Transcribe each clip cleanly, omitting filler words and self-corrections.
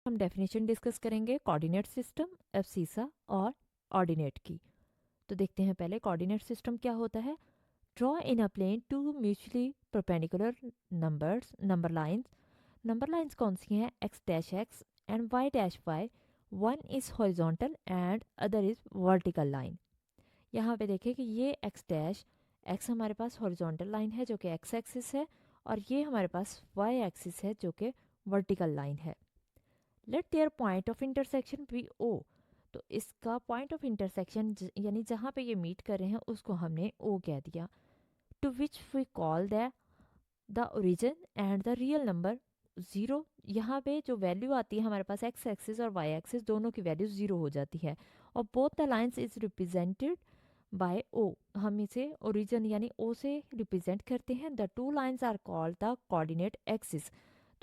हम definition discuss करेंगे coordinate system, एब्ससीसा और ऑर्डिनेट की। तो देखते हैं पहले कोऑर्डिनेट सिस्टम क्या होता है। Draw in a plane two mutually perpendicular number lines कौन सी हैं? X dash x and y dash y. One is horizontal and other is vertical line. यहाँ पे देखें कि ये एक्स डैश एक्स हमारे पास हॉरिजॉन्टल लाइन है जो कि एक्स एक्सिस है, और ये हमारे पास वाई एक्सिस है जो कि वर्टिकल लाइन है। Let there point of intersection be O. तो इसका पॉइंट ऑफ इंटरसेक्शन यानी जहाँ पे ये मीट कर रहे हैं उसको हमने ओ कह दिया। To which we call the origin and the real number zero. यहाँ पे जो वैल्यू आती है हमारे पास एक्स एक्सिस और वाई एक्सिस दोनों की वैल्यू ज़ीरो हो जाती है, और both the lines is represented by O. हम इसे ओरिजिन यानी ओ से रिप्रेजेंट करते हैं। The two lines are called the coordinate axis.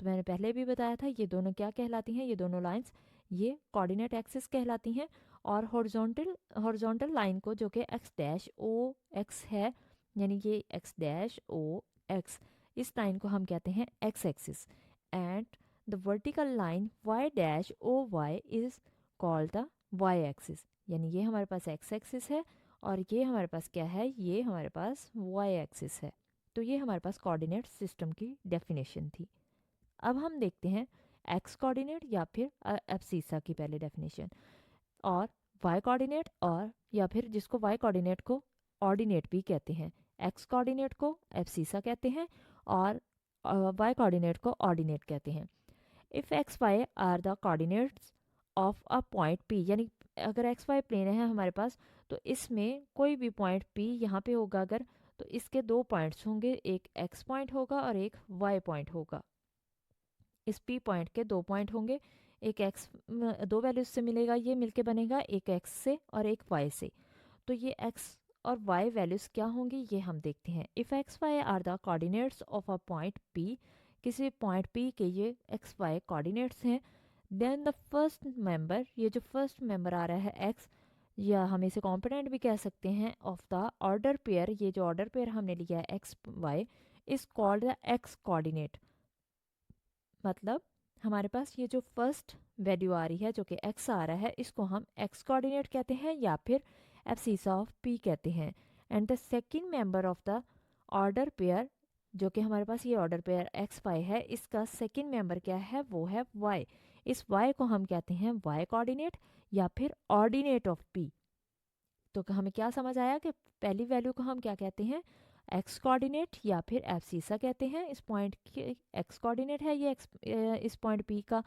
तो मैंने पहले भी बताया था ये दोनों क्या कहलाती हैं, ये दोनों लाइंस ये कोऑर्डिनेट एक्सिस कहलाती हैं। और हॉरिजॉन्टल लाइन को जो कि एक्स डैश ओ एक्स है, यानी ये एक्स डैश ओ एक्स, इस लाइन को हम कहते हैं x axis. And the vertical line y dash O y is called the y axis. यानी ये हमारे पास एक्स एक्सिस है और ये हमारे पास क्या है, ये हमारे पास वाई एक्सिस है। तो ये हमारे पास कोऑर्डिनेट सिस्टम की डेफिनेशन थी। अब हम देखते हैं एक्स कोऑर्डिनेट या फिर एब्ससीसा की पहले डेफिनेशन, और वाई कोऑर्डिनेट, और या फिर जिसको वाई कोऑर्डिनेट को ऑर्डिनेट भी कहते हैं, एक्स कोऑर्डिनेट को एब्ससीसा कहते हैं और वाई कोऑर्डिनेट को ऑर्डिनेट कहते हैं। If x y are the coordinates of a point P, यानी अगर एक्स वाई प्लेन है हमारे पास, तो इसमें कोई भी पॉइंट पी यहाँ पे होगा अगर, तो इसके दो पॉइंट्स होंगे, एक एक्स पॉइंट होगा और एक वाई पॉइंट होगा। इस पी पॉइंट के दो पॉइंट होंगे, एक एक्स दो वैल्यूज से मिलेगा, ये मिलके बनेगा एक एक्स से और एक वाई से। तो ये एक्स और वाई वैल्यूज क्या होंगी ये हम देखते हैं। If x y are the coordinates of a point P, किसी पॉइंट पी के ये एक्स वाई कोऑर्डिनेट्स हैं, देन द फर्स्ट मेंबर, ये जो फर्स्ट मेंबर आ रहा है एक्स, या हम इसे कॉम्पोनेंट भी कह सकते हैं ऑफ द ऑर्डर पेयर, ये जो ऑर्डर पेयर हमने लिया है x y is called the x coordinate. मतलब हमारे पास ये जो फर्स्ट वैल्यू आ रही है जो कि x आ रहा है, इसको हम x कोऑर्डिनेट कहते हैं या फिर एब्ससीसा ऑफ p कहते हैं। And the second member of the order pair, जो कि हमारे पास ये ऑर्डर पेयर एक्स वाई है, इसका सेकंड मेंबर क्या है, वो है y। इस y को हम कहते हैं y कोऑर्डिनेट या फिर ऑर्डिनेट ऑफ p। तो हमें क्या समझ आया कि पहली वैल्यू को हम क्या कहते हैं, एक्स कोऑर्डिनेट या फिर एब्ससीसा कहते हैं। इस पॉइंट की एक्स कोऑर्डिनेट है ये एक्स, इस पॉइंट पी का,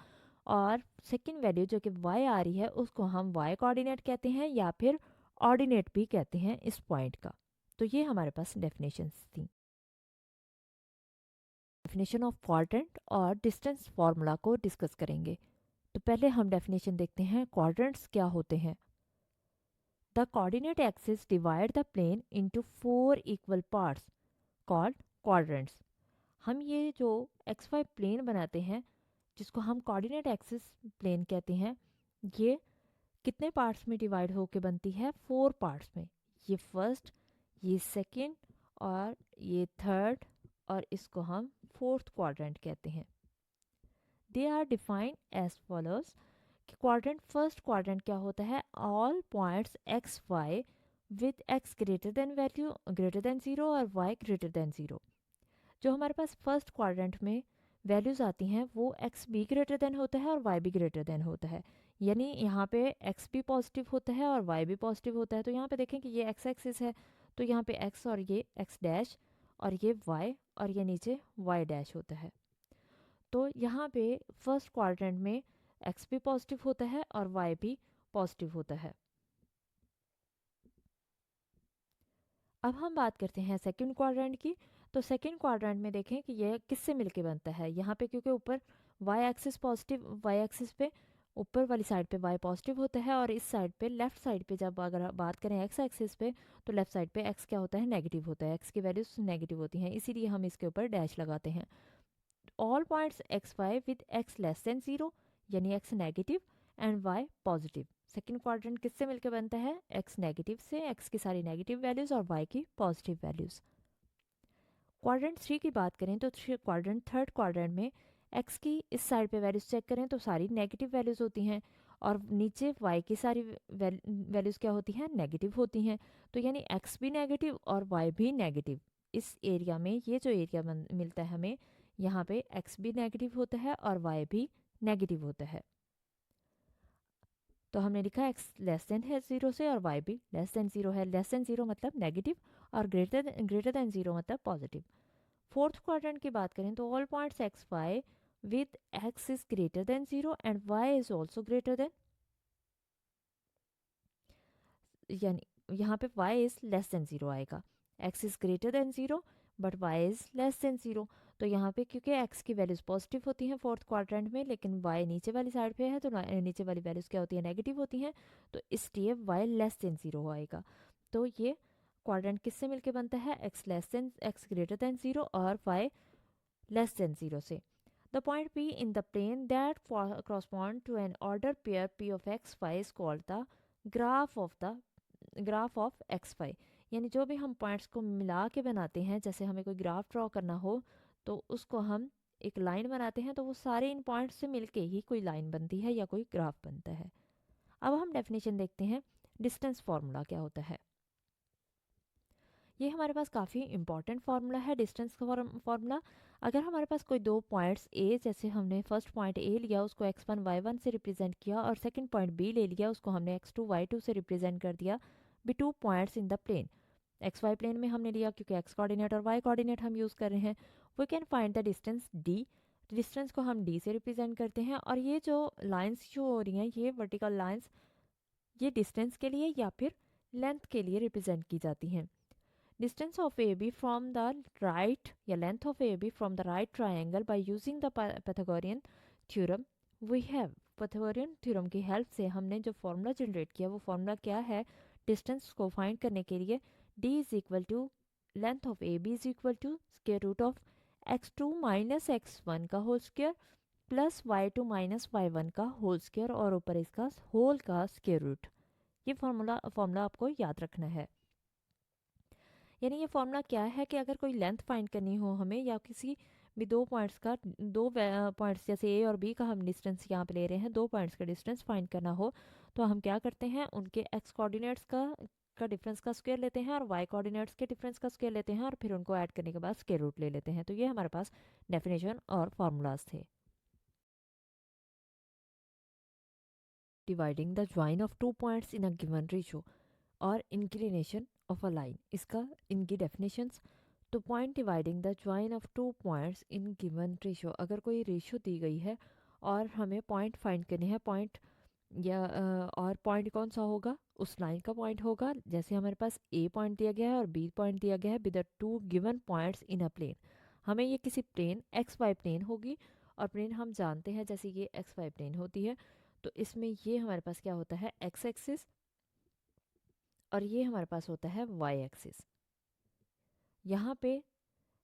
और सेकंड वैल्यू जो कि वाई आ रही है उसको हम वाई कोऑर्डिनेट कहते हैं या फिर ऑर्डिनेट भी कहते हैं इस पॉइंट का। तो ये हमारे पास डेफिनेशंस थी। डेफिनेशन ऑफ क्वाड्रेंट और डिस्टेंस फार्मूला को डिस्कस करेंगे। तो पहले हम डेफिनेशन देखते हैं क्वाड्रेंट्स क्या होते हैं। The coordinate axis divide the plane into four equal parts called quadrants. हम ये जो xy प्लेन बनाते हैं जिसको हम कोऑर्डिनेट एक्सिस प्लेन कहते हैं, ये कितने पार्ट्स में डिवाइड होके बनती है, फोर पार्ट्स में। ये फर्स्ट, ये सेकंड और ये थर्ड, और इसको हम फोर्थ क्वाड्रेंट कहते हैं। They are defined as follows कि क्वाड्रेंट, फर्स्ट क्वाड्रेंट क्या होता है, all points x y with x greater than value greater than zero और वाई ग्रेटर देन ज़ीरो। जो हमारे पास फर्स्ट क्वाड्रेंट में वैल्यूज आती हैं वो एक्स बी ग्रेटर देन होता है और वाई भी ग्रेटर देन होता है, यानी यहाँ पे एक्स भी पॉजिटिव होता है और वाई भी पॉजिटिव होता है। तो यहाँ पे देखें कि ये एक्स एक्सिस है, तो यहाँ पे एक्स और ये एक्स डैश और ये वाई और ये नीचे वाई डैश होता है। तो यहाँ पे फर्स्ट क्वाड्रेंट में एक्स भी पॉजिटिव होता है और वाई भी पॉजिटिव होता है। अब हम बात करते हैं सेकंड क्वाड्रेंट की। तो सेकंड क्वाड्रेंट में देखें कि ये किससे मिलके बनता है। यहाँ पे क्योंकि ऊपर y axis positive, y axis पे ऊपर वाली साइड पे वाई पॉजिटिव होता है, और इस साइड पे लेफ्ट साइड पे जब अगर बात करें एक्स एक्सिस पे, तो लेफ्ट साइड पे एक्स क्या होता है, नेगेटिव होता है, एक्स की वैल्यूज नेगेटिव होती हैं, इसीलिए हम इसके ऊपर डैश लगाते हैं। All points x y with x less than zero, यानी x negative and y positive. Second quadrant किससे मिलकर बनता है, एक्स नेगेटिव से, एक्स की सारी नेगेटिव वैल्यूज़ और वाई की पॉजिटिव वैल्यूज़। क्वाड्रेंट थ्री की बात करें तो क्वाड्रेंट थर्ड क्वाड्रेंट में एक्स की इस साइड पे वैल्यूज़ चेक करें तो सारी नेगेटिव वैल्यूज़ होती हैं, और नीचे वाई की सारी वैल्यूज़ क्या होती हैं, नेगेटिव होती हैं। तो यानी एक्स भी नेगेटिव और वाई भी नेगेटिव। इस एरिया में ये जो एरिया मिलता है हमें, यहाँ पे एक्स भी नेगेटिव होता है और वाई भी नेगेटिव होता है। तो हमने लिखा एक्स लेस देन है 0 से और वाई भी लेस देन 0 है। लेस देन 0 मतलब नेगेटिव और ग्रेटर देन 0 मतलब पॉजिटिव। फोर्थ क्वाड्रेंट की बात करें तो all points x y with x is greater than 0 and y is also greater than, यानी यहाँ पे y इज लेस देन 0 आएगा। x is greater than 0 but y is less than 0। तो यहाँ पे क्योंकि x की वैल्यूज पॉजिटिव होती हैं फोर्थ क्वाड्रेंट में, लेकिन y नीचे वाली साइड पे है, तो नीचे वाली वैल्यूज क्या होती हैं, नेगेटिव होती हैं। तो इसलिए y लेस देन 0 आएगा। तो ये क्वाड्रेंट किससे मिलके बनता है, x ग्रेटर देन 0 और y लेस देन 0 से। The point P in the plane that correspond to an ordered pair P of x, y is called the graph of x y. यानी जो भी हम पॉइंट्स को मिला के बनाते हैं, जैसे हमें कोई ग्राफ ड्रॉ करना हो तो उसको हम एक लाइन बनाते हैं, तो वो सारे इन पॉइंट्स से मिलके ही कोई लाइन बनती है या कोई ग्राफ बनता है। अब हम डेफिनेशन देखते हैं, डिस्टेंस फार्मूला क्या होता है। ये हमारे पास काफ़ी इंपॉर्टेंट फार्मूला है, डिस्टेंस का फार्मूला। अगर हमारे पास कोई दो पॉइंट्स ए, जैसे हमने फर्स्ट पॉइंट ए लिया उसको x1 y1 से रिप्रेजेंट किया, और सेकंड पॉइंट बी ले लिया उसको हमने x2 y2 से रिप्रेजेंट कर दिया, be two points in the plane. X y plane में हमने लिया क्योंकि एक्स कोऑर्डिनेट और वाई कोऑर्डिनेट हम यूज़ कर रहे हैं। We can find the distance D. Distance को हम डी से रिप्रेजेंट करते हैं, और ये जो लाइंस शो हो रही हैं, ये वर्टिकल लाइंस, ये डिस्टेंस के लिए या फिर लेंथ के लिए रिप्रेजेंट की जाती हैं। Distance of AB from the right या length of AB from the right triangle by using the Pythagorean theorem we have। Pythagorean theorem की हेल्प से हमने जो फॉर्मूला जनरेट किया वो फॉर्मूला क्या है, डिस्टेंस को फाइंड करने के लिए D is equal to length of AB is equal to square root of x2 minus x1 का whole square plus y2 minus y1 का होल स्क्वायर और ऊपर इसका होल का स्क्वायर रूट। ये फॉर्मूला आपको याद रखना है। यानी ये फॉर्मूला क्या है कि अगर कोई लेंथ फाइंड करनी हो हमें, या किसी भी दो पॉइंट्स का, दो पॉइंट्स जैसे ए और बी का हम डिस्टेंस यहाँ पे ले रहे हैं, दो पॉइंट्स का डिस्टेंस फाइंड करना हो, तो हम क्या करते हैं, उनके एक्स कोऑर्डिनेट्स का डिफरेंस का स्क्वायर लेते हैं और वाई कोऑर्डिनेट्स के डिफरेंस का स्क्वायर लेते हैं, और फिर उनको ऐड करने के बाद स्क्वायर रूट ले लेते हैं। तो ये हमारे पास डेफिनेशन और फार्मूलाज थे। Dividing the join of to points in a given ratio और इंक्लिनेशन ऑफ अ लाइन, इसका इनकी डेफिनेशंस। तो point dividing the join of to points in given ratio, अगर कोई रेशियो दी गई है और हमें पॉइंट फाइंड करने हैं, पॉइंट या और पॉइंट कौन सा होगा, उस लाइन का पॉइंट होगा। जैसे हमारे पास ए पॉइंट दिया गया है और बी पॉइंट दिया गया है with the two given points in a plane. हमें ये किसी प्लेन एक्स वाई प्लेन होगी, और प्लेन हम जानते हैं जैसे ये एक्स वाई प्लेन होती है। तो इसमें ये हमारे पास क्या होता है, एक्स एक्सिस, और ये हमारे पास होता है वाई एक्सिस। यहाँ पे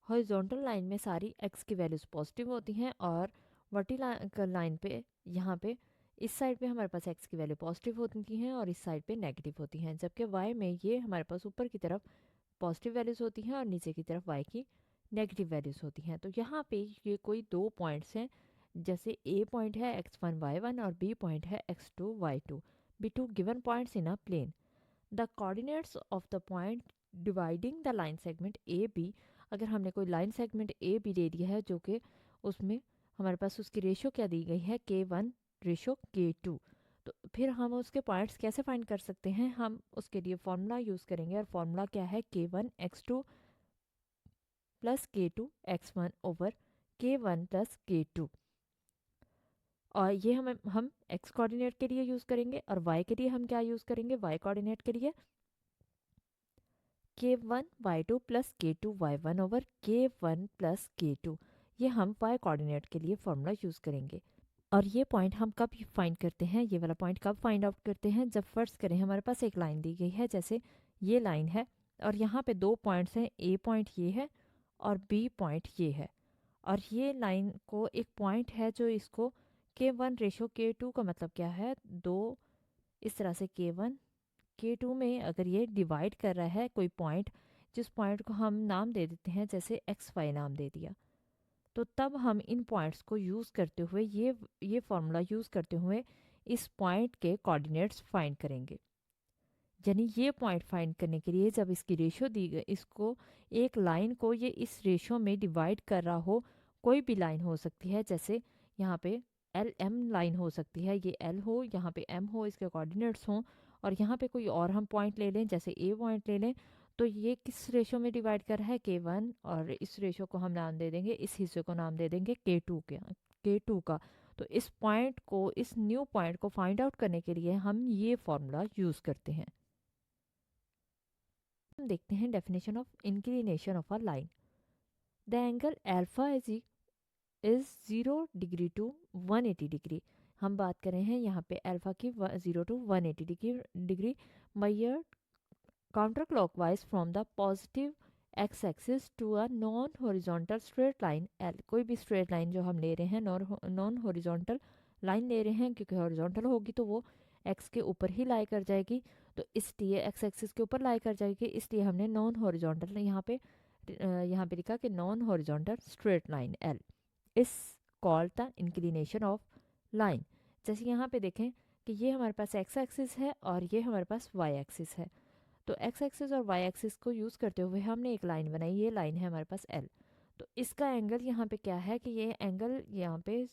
हॉरिजॉन्टल लाइन में सारी एक्स की वैल्यूज़ पॉजिटिव होती हैं, और वर्टिकल लाइन पे यहाँ पे इस साइड पे हमारे पास एक्स की वैल्यू पॉजिटिव होती हैं और इस साइड पे नेगेटिव होती हैं, जबकि वाई में ये हमारे पास ऊपर की तरफ पॉजिटिव वैल्यूज़ होती हैं और नीचे की तरफ वाई की नेगेटिव वैल्यूज़ होती हैं। तो यहाँ पे ये कोई दो पॉइंट्स हैं, जैसे ए पॉइंट है x1 y1 और बी पॉइंट है x2 y2, be two given points in a plane. The coordinates of the point dividing the line segment A B, अगर हमने कोई लाइन सेगमेंट ए बी दे दिया है, जो कि उसमें हमारे पास उसकी रेशियो क्या दी गई है, K1 रेशियो K2, तो फिर हम उसके पॉइंट्स कैसे फाइंड कर सकते हैं, हम उसके लिए फॉर्मूला यूज़ करेंगे, और फॉर्मूला क्या है, K1 x2 plus K2 x1 over K1 plus K2। और ये हम x कोऑर्डिनेट के लिए यूज़ करेंगे, और y के लिए हम क्या यूज़ करेंगे, y कोऑर्डिनेट के लिए K1 y2 plus K2 y1 over K1 plus K2। ये हम y कोऑर्डिनेट के लिए फॉर्मूला यूज़ करेंगे। और ये पॉइंट हम कब फाइंड करते हैं, ये वाला पॉइंट कब फाइंड आउट करते हैं, जब फर्स्ट करें हमारे पास एक लाइन दी गई है, जैसे ये लाइन है और यहाँ पे दो पॉइंट्स हैं, ए पॉइंट ये है और बी पॉइंट ये है, और ये लाइन को एक पॉइंट है जो इसको K1 रेशो K2 का मतलब क्या है, दो इस तरह से K1 K2 में अगर ये डिवाइड कर रहा है कोई पॉइंट, जिस पॉइंट को हम नाम दे देते हैं, जैसे XY नाम दे दिया, तो तब हम इन पॉइंट्स को यूज़ करते हुए ये फॉर्मूला यूज़ करते हुए इस पॉइंट के कोऑर्डिनेट्स फाइंड करेंगे। यानी ये पॉइंट फाइंड करने के लिए जब इसकी रेशियो दी गई, इसको एक लाइन को ये इस रेशियो में डिवाइड कर रहा हो, कोई भी लाइन हो सकती है, जैसे यहाँ पे एल एम लाइन हो सकती है, ये एल हो, यहाँ पे एम हो, इसके कोऑर्डिनेट्स हों, और यहाँ पे कोई और हम पॉइंट ले लें, जैसे ए पॉइंट ले लें, तो ये किस रेशियो में डिवाइड कर रहा है, K1, और इस रेशियो को हम नाम दे देंगे, इस हिस्से को नाम दे देंगे K2 का। तो इस पॉइंट को, इस न्यू पॉइंट को फाइंड आउट करने के लिए हम ये फॉर्मूला यूज़ करते हैं। हम देखते हैं definition of inclination of a line. The angle alpha is 0 degree to 180 degree. हम बात कर रहे हैं यहाँ पे अल्फा की 0 to 180 degree measured counter clockwise from the positive x axis to a non horizontal straight line L. कोई भी स्ट्रेट लाइन जो हम ले रहे हैं, नॉन हॉरिजॉन्टल लाइन ले रहे हैं, क्योंकि हॉरिजॉन्टल होगी तो वो एक्स के ऊपर ही लाई कर जाएगी, तो इसलिए एक्स एक्सिस के ऊपर लाई कर जाएगी, इसलिए हमने नॉन हॉरिजॉन्टल यहाँ पे लिखा कि non horizontal straight line L is called the inclination of line. जैसे यहाँ पे देखें कि ये हमारे पास एक्स एक्सिस है और ये हमारे पास वाई एक्सिस है, तो एक्स एक्सिस और वाई एक्सिस को यूज़ करते हुए हमने एक लाइन बनाई, ये लाइन है हमारे पास एल। तो इसका एंगल यहाँ पे क्या है कि ये एंगल यहाँ पे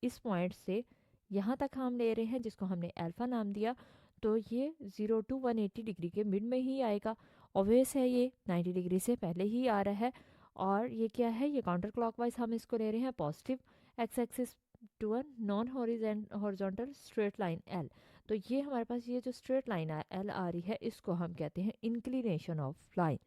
इस पॉइंट से यहाँ तक हम ले रहे हैं, जिसको हमने अल्फा नाम दिया, तो ये 0 टू 180 डिग्री के मिड में ही आएगा। ऑब्वियस है, ये 90 डिग्री से पहले ही आ रहा है, और ये क्या है, ये काउंटर क्लॉकवाइज हम इसको ले रहे हैं positive x axis to a non horizontal straight line L. तो ये हमारे पास ये जो स्ट्रेट लाइन एल आ रही है, इसको हम कहते हैं इंक्लिनेशन ऑफ लाइन।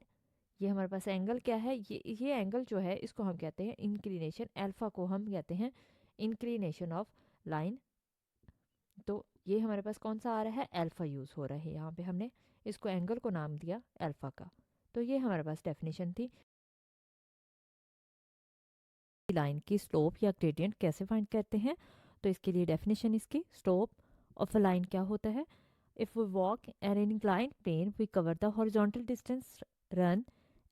ये हमारे पास एंगल क्या है, ये एंगल जो है इसको हम कहते हैं इंक्लिनेशन, अल्फा को हम कहते हैं इंक्लिनेशन ऑफ लाइन। तो ये हमारे पास कौन सा आ रहा है, अल्फा यूज़ हो रहा है, यहाँ पे हमने इसको एंगल को नाम दिया अल्फा का। तो ये हमारे पास डेफिनेशन थी। लाइन की स्लोप या ग्रेडियंट कैसे फाइंड करते हैं, तो इसके लिए डेफिनेशन इसकी स्लोप ऑफ अ लाइन क्या होता है, if we walk an inclined plane we cover the horizontal distance run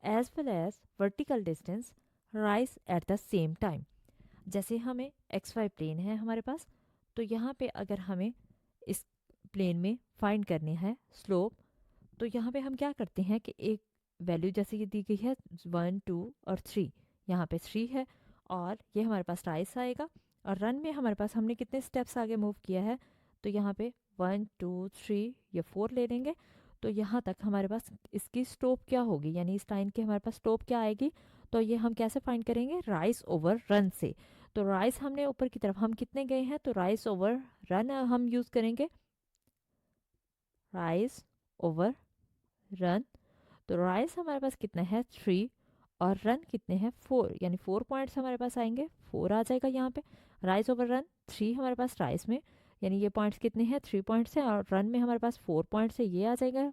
as well as vertical distance rise at the same time. जैसे हमें एक्स वाई प्लेन है हमारे पास, तो यहाँ पे अगर हमें इस प्लेन में फाइंड करनी है स्लोप, तो यहाँ पे हम क्या करते हैं कि एक वैल्यू जैसे ये दी गई है 1 2 और 3, यहाँ पे 3 है, और ये हमारे पास राइस आएगा, और रन में हमारे पास हमने कितने स्टेप्स आगे मूव किया है, तो यहाँ पे 1 2 3 ये 4 ले लेंगे। तो यहाँ तक हमारे पास इसकी स्लोप क्या होगी, यानी इस लाइन की हमारे पास स्लोप क्या आएगी, तो ये हम कैसे फाइंड करेंगे, राइस ओवर रन से। तो राइस हमने ऊपर की तरफ हम कितने गए हैं, तो राइस ओवर रन हम यूज़ करेंगे, राइस ओवर रन। तो राइस हमारे पास कितना है 3, और रन कितने हैं 4, यानी 4 पॉइंट्स हमारे पास आएंगे, 4 आ जाएगा यहाँ पे। राइस ओवर रन 3 हमारे पास राइस में, यानी ये पॉइंट्स कितने हैं 3 पॉइंट्स हैं, और रन में हमारे पास 4 पॉइंट्स है, ये आ जाएगा,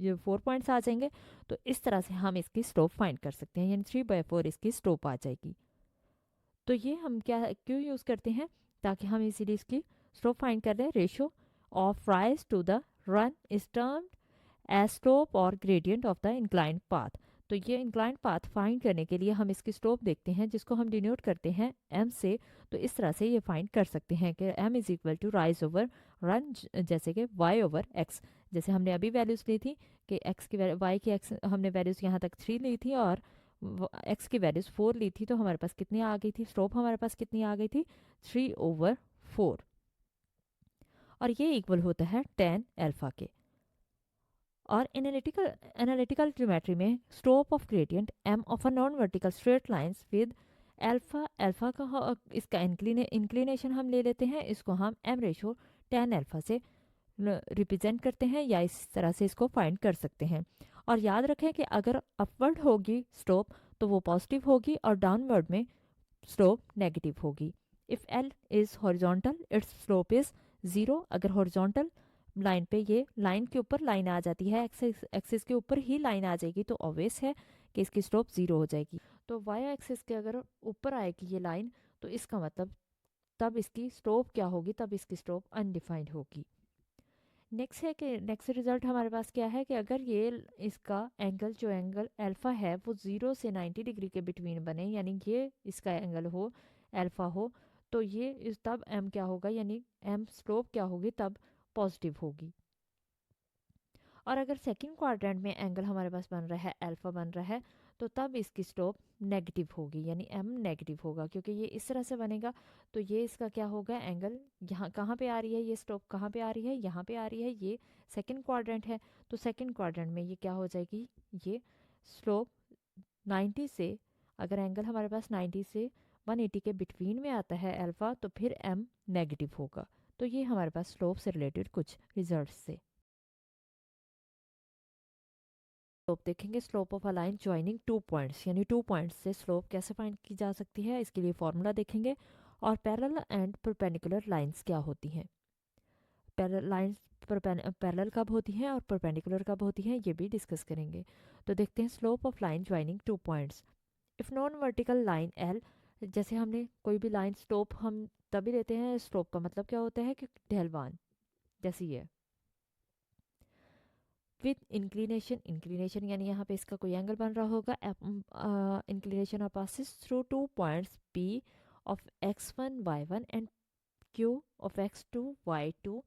ये 4 पॉइंट्स आ जाएंगे। तो इस तरह से हम इसकी स्लोप फाइंड कर सकते हैं, यानी 3/4 इसकी स्लोप आ जाएगी। तो ये हम क्या क्यों यूज़ करते हैं, ताकि हम इसीलिए इसकी स्लोप फाइंड कर लें। Ratio of rise to the run is termed as slope और gradient of the inclined path. तो ये इंक्लाइंड पाथ फाइंड करने के लिए हम इसकी स्लोप देखते हैं, जिसको हम डिनोट करते हैं एम से। तो इस तरह से ये फाइंड कर सकते हैं कि M is equal to rise over run, जैसे कि वाई ओवर एक्स। जैसे हमने अभी वैल्यूज़ ली थी कि एक्स की वाई की एक्स हमने वैल्यूज़ यहाँ तक 3 ली थी, और एक्स की वैल्यूज़ 4 ली थी, तो हमारे पास कितनी आ गई थी, स्लोप हमारे पास कितनी आ गई थी 3/4, और ये इक्वल होता है 10 अल्फा के। और एनालिटिकल ज्योमेट्री में slope of gradient M of a non vertical straight lines with alpha का इसका इंक्लिनेशन हम ले लेते हैं, इसको हम एम रेशो 10 अल्फा से रिप्रेजेंट करते हैं, या इस तरह से इसको फाइंड कर सकते हैं। और याद रखें कि अगर अपवर्ड होगी स्लोप तो वो पॉजिटिव होगी, और डाउनवर्ड में स्लोप नेगेटिव होगी। If L is horizontal it's slope is 0। अगर हॉरिजॉन्टल लाइन पे ये लाइन के ऊपर लाइन आ जाती है, एक्सिस के ऊपर ही लाइन आ जाएगी, तो ऑब्वियस है कि इसकी स्लोप 0 हो जाएगी। तो वाई एक्सिस के अगर ऊपर आएगी ये लाइन, तो इसका मतलब तब इसकी स्लोप क्या होगी, तब इसकी स्लोप अनडिफाइंड होगी। नेक्स्ट है कि नेक्स्ट रिजल्ट हमारे पास क्या है कि अगर ये इसका एंगल जो एंगल अल्फ़ा है वो 0 से 90 डिग्री के बिटवीन बने, यानी ये इसका एंगल हो अल्फ़ा हो, तो ये इस तब एम क्या होगा, यानी एम स्लोप क्या होगी, तब पॉजिटिव होगी। और अगर सेकंड क्वाड्रेंट में एंगल हमारे पास बन रहा है अल्फ़ा बन रहा है, तो तब इसकी स्लोप नेगेटिव होगी, यानी एम नेगेटिव होगा, क्योंकि ये इस तरह से बनेगा। तो ये इसका क्या होगा, एंगल यहाँ कहाँ पे आ रही है, ये स्लोप कहाँ पे आ रही है, यहाँ पे आ रही है, ये सेकंड क्वाड्रेंट है। तो सेकंड क्वाड्रेंट में ये क्या हो जाएगी, ये स्लोप 90 से, अगर एंगल हमारे पास 90 से 180 के बिटवीन में आता है अल्फ़ा, तो फिर एम नेगेटिव होगा। तो ये हमारे पास स्लोप से रिलेटेड कुछ रिजल्ट से। स्लोप देखेंगे, slope of a line joining two points, यानी टू पॉइंट्स से स्लोप कैसे फाइंड की जा सकती है, इसके लिए फॉर्मूला देखेंगे। और पैरेलल एंड परपेंडिकुलर लाइंस क्या होती हैं, पैरेलल लाइंस पैरेलल कब होती हैं और परपेंडिकुलर कब होती हैं, ये भी डिस्कस करेंगे। तो देखते हैं slope of line joining two points. If non vertical line L, जैसे हमने कोई भी लाइन स्लोप हम तभी लेते हैं, स्लोप का मतलब क्या होता है कि ढलवान, जैसे ये विद इंक्लिनेशन, इंक्लिनेशन यानी यहाँ पे इसका कोई एंगल बन रहा होगा, inclination of passes through two points P of x1 y1 and q of x2 y2,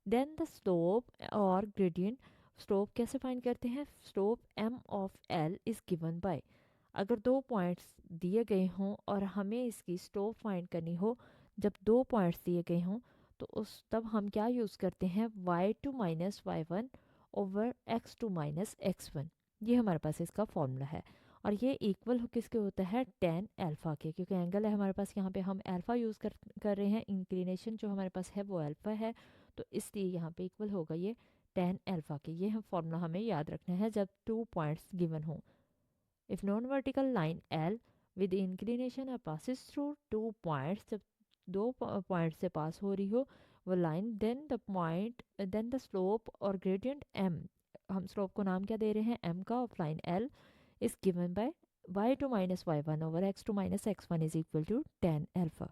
then the slope और ग्रेडियंट। स्लोप कैसे फाइंड करते हैं, slope m of l is given by, अगर दो पॉइंट्स दिए गए हों और हमें इसकी स्लोप फाइंड करनी हो, जब दो पॉइंट्स दिए गए हों, तो उस तब हम क्या यूज़ करते हैं, y2 minus y1 over x2 minus x1। ये हमारे पास इसका फॉर्मूला है। और ये इक्वल किसके होता है, टेन अल्फ़ा के, क्योंकि एंगल है हमारे पास यहाँ पे हम अल्फ़ा यूज़ कर रहे हैं, इंक्लिनेशन जो हमारे पास है वो अल्फ़ा है, तो इसलिए यहाँ पे इक्वल होगा ये टेन अल्फ़ा के। ये हम फॉर्मूला हमें याद रखना है जब टू पॉइंट्स गिवन हो। If non vertical line L with inclination passes through two points, जब दो पॉइंट से पास हो रही हो वो लाइन, देन द स्लोप और ग्रेडियंट m, हम स्लोप को नाम क्या दे रहे हैं, m का, of line l is given by y2 minus y1 over x2 minus x1 is equal to tan alpha.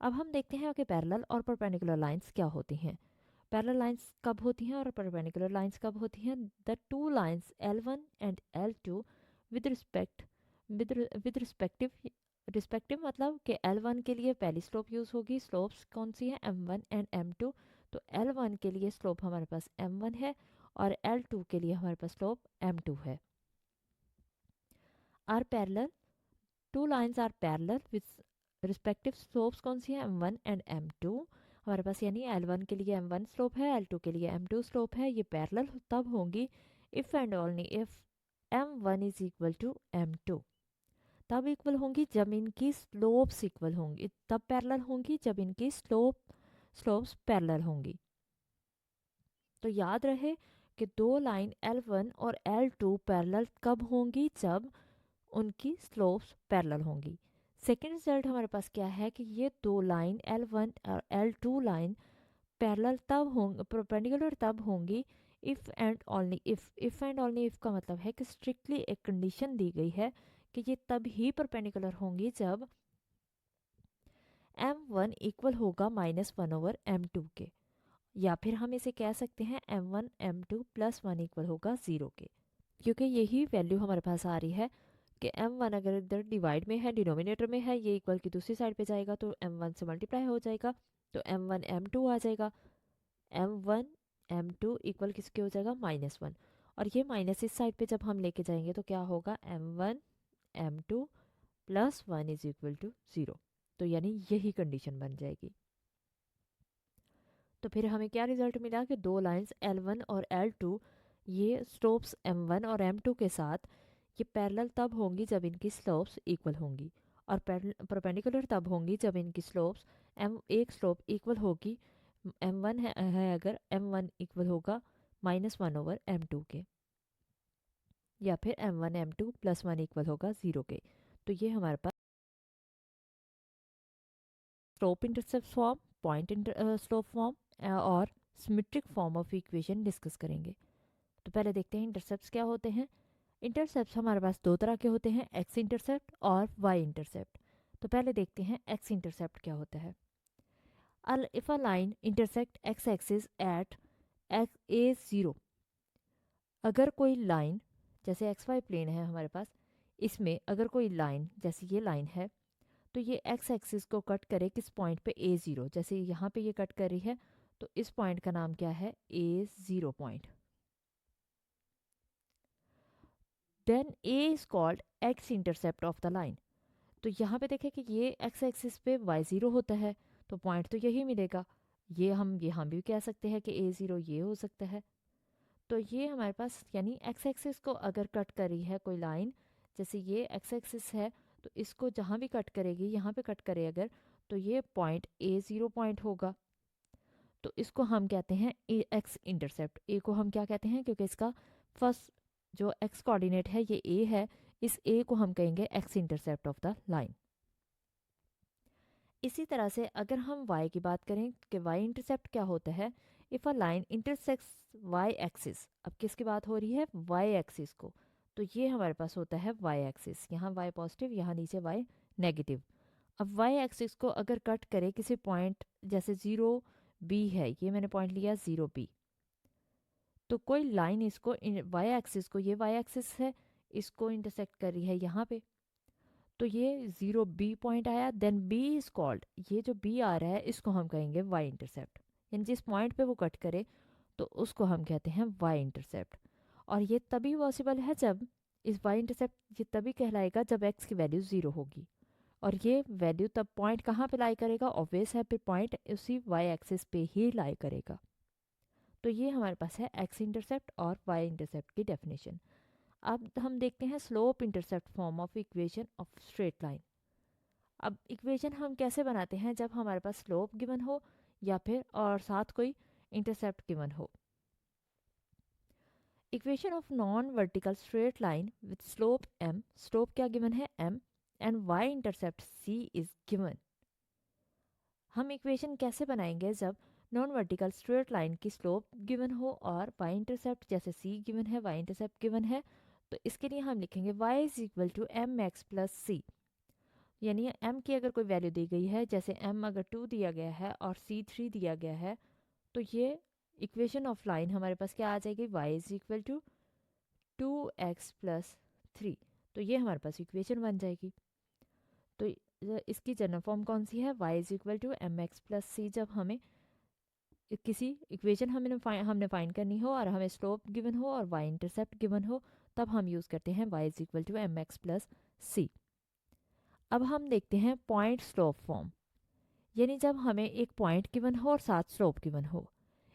अब हम देखते हैं कि पैरेलल और परपेंडिकुलर लाइंस क्या होती हैं। पैरेलल लाइंस कब होती हैं और परपेंडिकुलर लाइंस कब होती हैं, the two lines L1 and L2 with respect with respective मतलब कि L1 के लिए पहली स्लोप यूज़ होगी, स्लोप्स कौन सी है, M1 एंड M2। तो L1 के लिए स्लोप हमारे पास M1 है और L2 के लिए हमारे पास स्लोप M2 है। Are parallel, two lines are parallel with respective slopes कौन सी है, M1 एंड M2 हमारे पास, यानी L1 के लिए M1 स्लोप है, L2 के लिए M2 स्लोप है। ये पैरेलल तब होंगी if and only if M1 is equal to M2, तब इक्वल होंगी जब इनकी स्लोप्स इक्वल होंगी, तब पैरेलल होंगी जब इनकी स्लोप्स पैरेलल होंगी। तो याद रहे कि दो लाइन L1 और L2 पैरेलल कब होंगी, जब उनकी स्लोप्स पैरेलल होंगी। सेकेंड रिजल्ट हमारे पास क्या है कि ये दो लाइन L1 और L2 लाइन पैरेलल तब होंगे, परपेंडिकुलर तब होंगी if and only if and only if का मतलब है कि स्ट्रिक्टली एक कंडीशन दी गई है कि ये तब ही परपेंडिकुलर होंगी जब M1 इक्वल होगा -1 ओवर M2 के, या फिर हम इसे कह सकते हैं M1 M2 प्लस 1 इक्वल होगा 0 के, क्योंकि यही वैल्यू हमारे पास आ रही है कि M1 अगर इधर डिवाइड में है, डिनोमिनेटर में है, ये इक्वल की दूसरी साइड पे जाएगा तो M1 से मल्टीप्लाई हो जाएगा, तो M1 M2 आ जाएगा। M1 M2 इक्वल किसके हो जाएगा, -1, और ये माइनस इस साइड पे जब हम लेके जाएंगे तो क्या होगा, M1 M2 plus 1 is equal to 0। तो यानी यही कंडीशन बन जाएगी। तो फिर हमें क्या रिजल्ट मिला कि दो लाइंस L1 और L2 ये स्लोप्स M1 और M2 के साथ ये पैरेलल तब होंगी जब इनकी स्लोप्स इक्वल होंगी, और परपेंडिकुलर तब होंगी जब इनकी स्लोप्स एक स्लोप इक्वल होगी, M1 है अगर M1 इक्वल होगा -1 ओवर M2 के, या फिर M1 M2 प्लस 1 इक्वल होगा 0 के। तो ये हमारे पास slope intercept form, point slope form और symmetric form of equation discuss करेंगे। तो पहले देखते हैं इंटरसेप्ट्स क्या होते हैं। इंटरसेप्ट्स हमारे पास दो तरह के होते हैं, एक्स इंटरसेप्ट और वाई इंटरसेप्ट। तो पहले देखते हैं एक्स इंटरसेप्ट क्या होता है। If a line intersect x axis at a0, अगर कोई लाइन, जैसे एक्स वाई प्लेन है हमारे पास, इसमें अगर कोई लाइन जैसे ये लाइन है तो ये एक्स एक्सिस को कट करे किस पॉइंट पे a0, जैसे यहाँ पे ये कट कर रही है तो इस पॉइंट का नाम क्या है, a0 point. Then a is called x intercept of the line. तो यहाँ पे देखें कि ये x एक्सिस पे y0 होता है तो पॉइंट तो यही मिलेगा। ये हम यहाँ भी कह सकते हैं कि a0 ये हो सकता है। तो ये हमारे पास यानी x एक्सिस को अगर कट करी है कोई लाइन, जैसे ये x एक्सिस है तो इसको जहाँ भी कट करेगी, यहाँ पे कट करे अगर, तो ये पॉइंट a0 पॉइंट होगा। तो इसको हम कहते हैं x इंटरसेप्ट। a को हम क्या कहते हैं, क्योंकि इसका फर्स्ट जो x कोऑर्डिनेट है ये a है, इस a को हम कहेंगे x intercept of the line. इसी तरह से अगर हम y की बात करें कि y इंटरसेप्ट क्या होता है, if a line intersects y axis, अब किसकी बात हो रही है, y एक्सिस को, तो ये हमारे पास होता है y एक्सिस, यहाँ y पॉजिटिव, यहाँ नीचे y नेगेटिव। अब y एक्सिस को अगर कट करे किसी पॉइंट, जैसे 0b है, ये मैंने पॉइंट लिया 0b, तो कोई लाइन इसको y एक्सिस को, ये y एक्सिस है, इसको इंटरसेक्ट कर रही है यहाँ पे, तो ये 0b पॉइंट आया। देन b इज कॉल्ड, ये जो b आ रहा है इसको हम कहेंगे y इंटरसेप्ट, यानी जिस पॉइंट पे वो कट करे तो उसको हम कहते हैं y इंटरसेप्ट। और ये तभी पॉसिबल है जब इस y इंटरसेप्ट, ये तभी कहलाएगा जब x की वैल्यू 0 होगी। और ये वैल्यू तब पॉइंट कहाँ पे लाई करेगा, ऑब्वियस है, फिर पॉइंट उसी y एक्सिस पे ही लाई करेगा। तो ये हमारे पास है x इंटरसेप्ट और y इंटरसेप्ट की डेफिनेशन। अब हम देखते हैं slope intercept form of equation of straight line. अब इक्वेशन हम कैसे बनाते हैं, जब हमारे पास स्लोप गिवन हो या फिर और साथ कोई इंटरसेप्ट गिवन हो। Equation of non vertical straight line with slope m, slope क्या गिवन है m, and y intercept c is given. हम इक्वेशन कैसे बनाएंगे जब नॉन वर्टिकल स्ट्रेट लाइन की स्लोप गिवन हो और y इंटरसेप्ट जैसे c गिवन है, y इंटरसेप्ट गिवन है, तो इसके लिए हम लिखेंगे y is equal to m x plus c. यानी m की अगर कोई वैल्यू दी गई है, जैसे m अगर 2 दिया गया है और c 3 दिया गया है, तो ये इक्वेशन ऑफ लाइन हमारे पास क्या आ जाएगी, y is equal to 2x plus 3। तो ये हमारे पास इक्वेशन बन जाएगी। तो इसकी जनरल फॉर्म कौन सी है, y is equal to m x plus c. जब हमें किसी इक्वेशन हमने फाइंड करनी हो और हमें स्लोप गिवन हो और y इंटरसेप्ट गिवन हो, तब हम यूज़ करते हैं y is equal to m x plus c. अब हम देखते हैं पॉइंट स्लोप फॉर्म, यानी जब हमें एक पॉइंट गिवन हो और साथ स्लोप गिवन हो।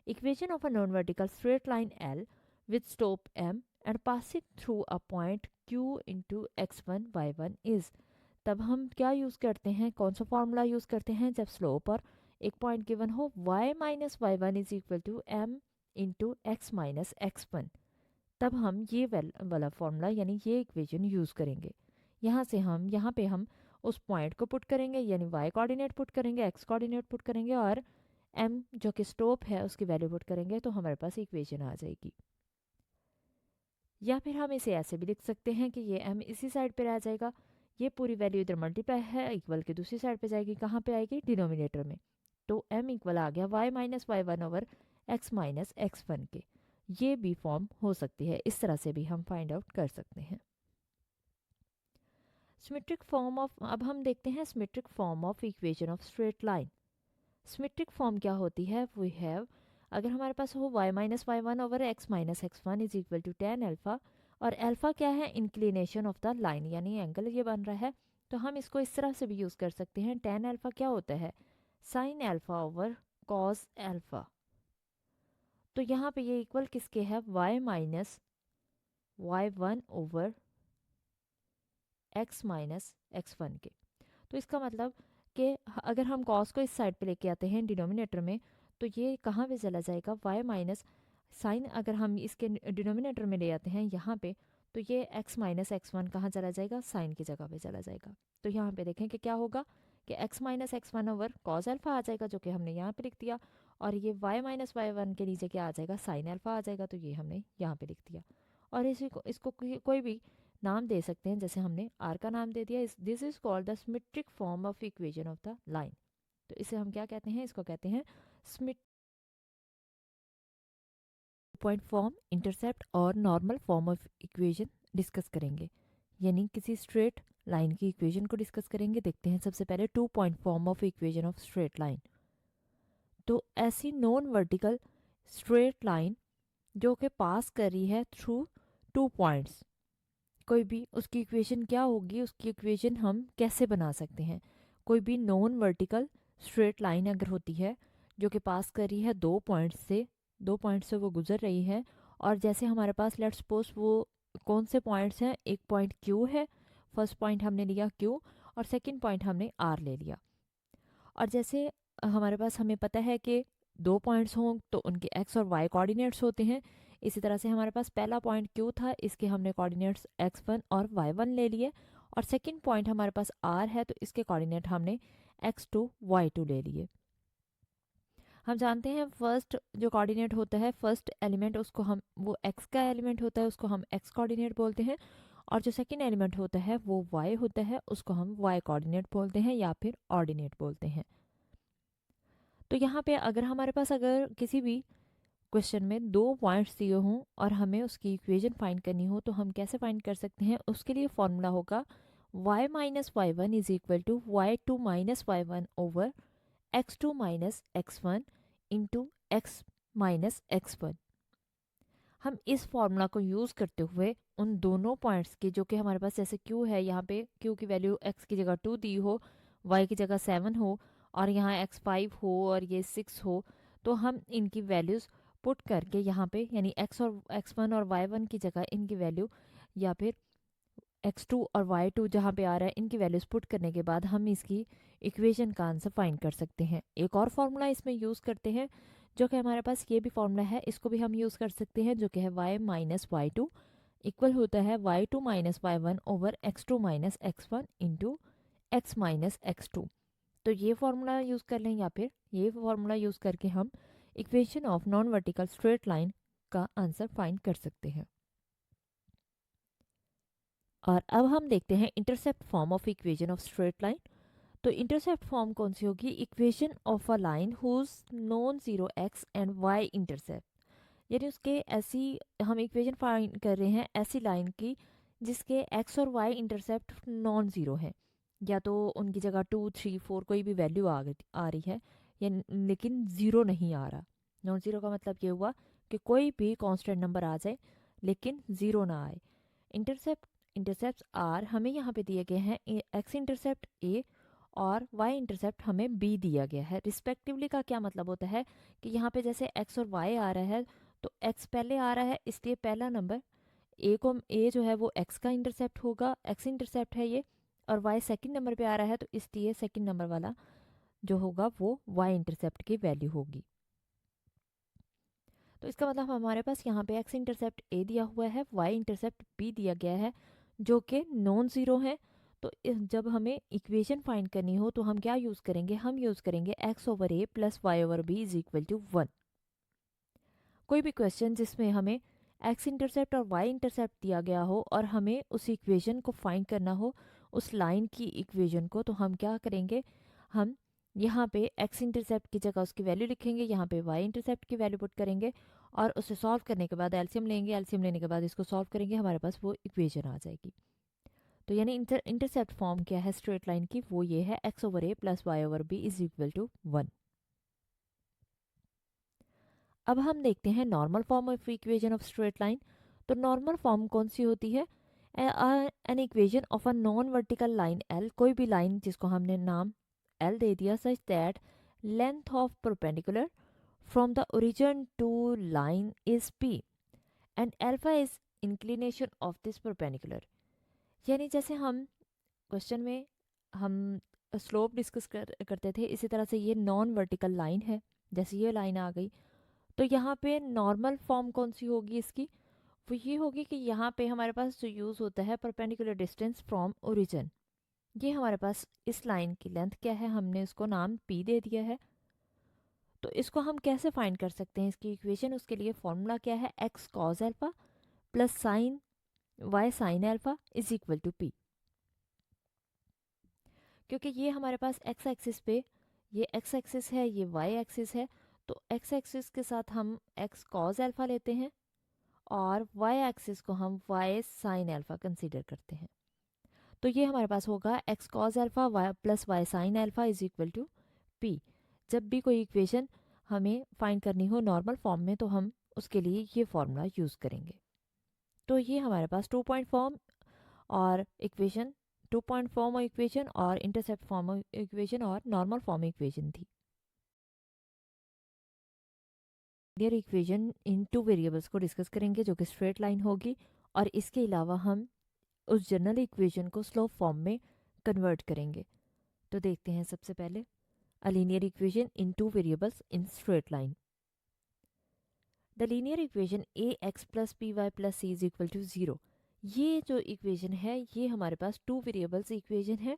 Equation of a non vertical straight line L with slope m and passing through a point Q into x1 y1 is. तब हम क्या यूज़ करते हैं, कौन सा फॉर्मूला यूज़ करते हैं, जब स्लोप और एक पॉइंट गिवन हो, y minus y one is equal to m into x minus x1, तब हम ये वाला फॉर्मूला यानी ये इक्वेशन यूज़ करेंगे। यहाँ पे हम उस पॉइंट को पुट करेंगे, यानी y कोऑर्डिनेट पुट करेंगे, x कोऑर्डिनेट पुट करेंगे और m जो कि स्लोप है उसकी वैल्यू पुट करेंगे, तो हमारे पास इक्वेशन आ जाएगी। या फिर हम इसे ऐसे भी लिख सकते हैं कि ये m इसी साइड पे रह जाएगा, ये पूरी वैल्यू इधर मल्टीप्लाई है इक्वल के दूसरी साइड पे जाएगी, कहाँ पे आएगी, डिनोमिनेटर में। तो m इक्वल आ गया y minus y one over x minus x one के। ये भी फॉर्म हो सकती है, इस तरह से भी हम फाइंड आउट कर सकते हैं। सिमेट्रिक फॉर्म ऑफ, अब हम देखते हैं symmetric form of equation of straight line. Symmetric form क्या होती है, वी हैव, अगर हमारे पास हो y minus y one over x minus x one is equal to tan alpha, और एल्फा क्या है, इंक्लिनेशन ऑफ द लाइन, यानी एंगल ये बन रहा है, तो हम इसको इस तरह से भी यूज़ कर सकते हैं। टेन एल्फा क्या होता है, sine alpha over cos alpha. तो यहाँ पे ये इक्वल किसके है, y minus y one over x minus x one के। तो इसका मतलब कि अगर हम कॉस को इस साइड पे लेके आते हैं डिनोमिनेटर में, तो ये कहाँ पे चला जाएगा, y माइनस साइन, अगर हम इसके डिनोमिनेटर में ले आते हैं यहाँ पे, तो ये x माइनस एक्स वन कहाँ चला जाएगा, साइन की जगह पे चला जाएगा। तो यहाँ पे देखें कि क्या होगा कि x minus x one over cos alpha आ जाएगा, जो कि हमने यहाँ पे लिख दिया, और ये y माइनस वाई वन के नीचे क्या आ जाएगा, साइन एल्फा आ जाएगा, तो ये हमने यहाँ पे लिख दिया। और इसको कोई भी नाम दे सकते हैं, जैसे हमने r का नाम दे दिया, this is called the symmetric form of equation of the line. तो इसे हम क्या कहते हैं, इसको कहते हैं स्मिथ पॉइंट फॉर्म, इंटरसेप्ट और normal form of equation discuss करेंगे, यानी किसी स्ट्रेट लाइन की इक्वेशन को डिस्कस करेंगे। देखते हैं सबसे पहले 2 point form of equation of straight line. तो ऐसी नॉन वर्टिकल स्ट्रेट लाइन जो कि पास कर रही है थ्रू 2 पॉइंट्स, कोई भी उसकी इक्वेशन क्या होगी, उसकी इक्वेशन हम कैसे बना सकते हैं। कोई भी नॉन वर्टिकल स्ट्रेट लाइन अगर होती है जो कि पास कर रही है 2 पॉइंट से वो गुजर रही है, और जैसे हमारे पास लेट्स सपोज वो कौन से पॉइंट्स हैं, एक पॉइंट क्यू है, फर्स्ट पॉइंट हमने लिया क्यू और सेकंड पॉइंट हमने आर ले लिया। और जैसे हमारे पास हमें पता है कि 2 पॉइंट्स हों तो उनके एक्स और वाई कोऑर्डिनेट्स होते हैं। इसी तरह से हमारे पास पहला पॉइंट क्यू था, इसके हमने कोऑर्डिनेट्स x1 और y1 ले लिए, और सेकंड पॉइंट हमारे पास r है तो इसके कोऑर्डिनेट हमने x2 y2 ले लिए। हम जानते हैं फर्स्ट जो कोऑर्डिनेट होता है, फर्स्ट एलिमेंट, उसको हम वो x का एलिमेंट होता है, उसको हम x कोऑर्डिनेट बोलते हैं, और जो सेकंड एलिमेंट होता है वो y होता है, उसको हम y कोऑर्डिनेट बोलते हैं या फिर ऑर्डिनेट बोलते हैं। तो यहाँ पे अगर हमारे पास अगर किसी भी क्वेश्चन में 2 पॉइंट्स दिए हों और हमें उसकी इक्वेशन फाइंड करनी हो तो हम कैसे फाइंड कर सकते हैं। उसके लिए फॉर्मूला होगा y minus y one is equal to y two minus y one over x2 minus x1 into x minus x1। हम इस फॉर्मूला को यूज़ करते हुए उन दोनों पॉइंट्स की, जो कि हमारे पास जैसे q है, यहाँ पे q की वैल्यू x की जगह 2 दी हो, y की जगह 7 हो और यहाँ x 5 हो और ये 6 हो, तो हम इनकी वैल्यूज़ पुट करके यहाँ पे, यानी x1 और y1 की जगह इनकी वैल्यू, या फिर x2 और y2 जहाँ पे आ रहा है इनकी वैल्यूज़ पुट करने के बाद हम इसकी इक्वेशन का आंसर फाइंड कर सकते हैं। एक और फॉर्मूला इसमें यूज़ करते हैं जो कि हमारे पास ये भी फॉर्मूला है, इसको भी हम यूज़ कर सकते हैं, जो कि है y minus y two equal होता है y2 minus y one over x2 minus x1 into x minus x2। तो ये फॉर्मूला यूज़ कर लें या फिर ये फॉर्मूला यूज़ करके हम equation of non vertical straight line का आंसर फाइंड कर सकते हैं। और अब हम देखते हैं intercept form of equation of straight line. तो इंटरसेप्ट फॉर्म कौन सी होगी, equation of a line whose non zero x and y intercept, यानी उसके ऐसी हम इक्वेशन फाइंड कर रहे हैं ऐसी लाइन की जिसके एक्स और वाई इंटरसेप्ट नॉन ज़ीरो है, या तो उनकी जगह 2 3 4 कोई भी वैल्यू आ रही है, या लेकिन ज़ीरो नहीं आ रहा। नॉन ज़ीरो का मतलब ये हुआ कि कोई भी कांस्टेंट नंबर आ जाए लेकिन ज़ीरो ना आए। इंटरसेप्ट आर हमें यहाँ पे दिए गए हैं, एक्स इंटरसेप्ट ए और वाई इंटरसेप्ट हमें बी दिया गया है। रिस्पेक्टिवली का क्या मतलब होता है कि यहाँ पे जैसे एक्स और वाई आ रहा है तो एक्स पहले आ रहा है, इसलिए पहला नंबर ए जो है वो एक्स का इंटरसेप्ट होगा, एक्स इंटरसेप्ट है ये, और वाई सेकंड नंबर पे आ रहा है तो इसलिए सेकंड नंबर वाला जो होगा वो वाई इंटरसेप्ट की वैल्यू होगी। तो इसका मतलब हमारे पास यहाँ पे एक्स इंटरसेप्ट ए दिया हुआ है, वाई इंटरसेप्ट बी दिया गया है, जो कि नॉन ज़ीरो है। तो जब हमें इक्वेशन फाइंड करनी हो तो हम क्या यूज़ करेंगे, हम यूज़ करेंगे x over a plus y over b is equal to 1। कोई भी क्वेश्चन जिसमें हमें एक्स इंटरसेप्ट और वाई इंटरसेप्ट दिया गया हो और हमें उस इक्वेशन को फाइंड करना हो, उस लाइन की इक्वेशन को, तो हम क्या करेंगे, हम यहाँ पे एक्स इंटरसेप्ट की जगह उसकी वैल्यू लिखेंगे, यहाँ पे वाई इंटरसेप्ट की वैल्यू पुट करेंगे और उसे सॉल्व करने के बाद एलसीएम लेंगे, एलसीएम लेने के बाद इसको सॉल्व करेंगे, हमारे पास वो इक्वेशन आ जाएगी। तो यानी इंटरसेप्ट फॉर्म क्या है स्ट्रेट लाइन की, वो ये है x over a plus y over b is equal to 1। अब हम देखते हैं normal form of equation of straight line. तो नॉर्मल फॉर्म कौन सी होती है, an equation of a non vertical line L, कोई भी लाइन जिसको हमने नाम एल दे दिया, such that length of perpendicular from the origin to line is P and alpha is inclination of this perpendicular. यानी जैसे हम क्वेश्चन में हम स्लोप डिस्कस करते थे, इसी तरह से ये नॉन वर्टिकल लाइन है, जैसे ये लाइन आ गई तो यहाँ पे नॉर्मल फॉर्म कौन सी होगी इसकी, वो ये होगी कि यहाँ पे हमारे पास जो यूज़ होता है परपेंडिकुलर डिस्टेंस फ्रॉम ओरिजिन, ये हमारे पास इस लाइन की लेंथ क्या है, हमने इसको नाम p दे दिया है। तो इसको हम कैसे फाइंड कर सकते हैं इसकी इक्वेशन, उसके लिए फॉर्मूला क्या है, x cos alpha plus sine y sine alpha is equal to p। क्योंकि ये हमारे पास x एक्सिस पे ये एक्स एक्सिस है, ये वाई एक्सिस है, तो एक्स एक्सिस के साथ हम एक्स कॉज अल्फ़ा लेते हैं और वाई एक्सिस को हम वाई साइन अल्फ़ा कंसीडर करते हैं। तो ये हमारे पास होगा x cos alpha y plus y sine alpha is equal to P. जब भी कोई इक्वेशन हमें फाइंड करनी हो नॉर्मल फॉर्म में तो हम उसके लिए ये फॉर्मूला यूज़ करेंगे। तो ये हमारे पास 2 पॉइंट फॉर्म और इक्वेशन, 2 पॉइंट फॉर्म इक्वेशन और इंटरसेप्ट फॉर्म इक्वेशन और नॉर्मल फॉर्म इक्वेशन थी। लीनियर इक्वेशन इन 2 वेरिएबल्स को डिस्कस करेंगे जो कि स्ट्रेट लाइन होगी, और इसके अलावा हम उस जनरल इक्वेशन को स्लोप फॉर्म में कन्वर्ट करेंगे। तो देखते हैं सबसे पहले a linear equation in 2 variables in straight line. The linear equation a x plus P y plus C is equal to 0। ये जो इक्वेशन है ये हमारे पास 2 वेरिएबल्स इक्वेशन है।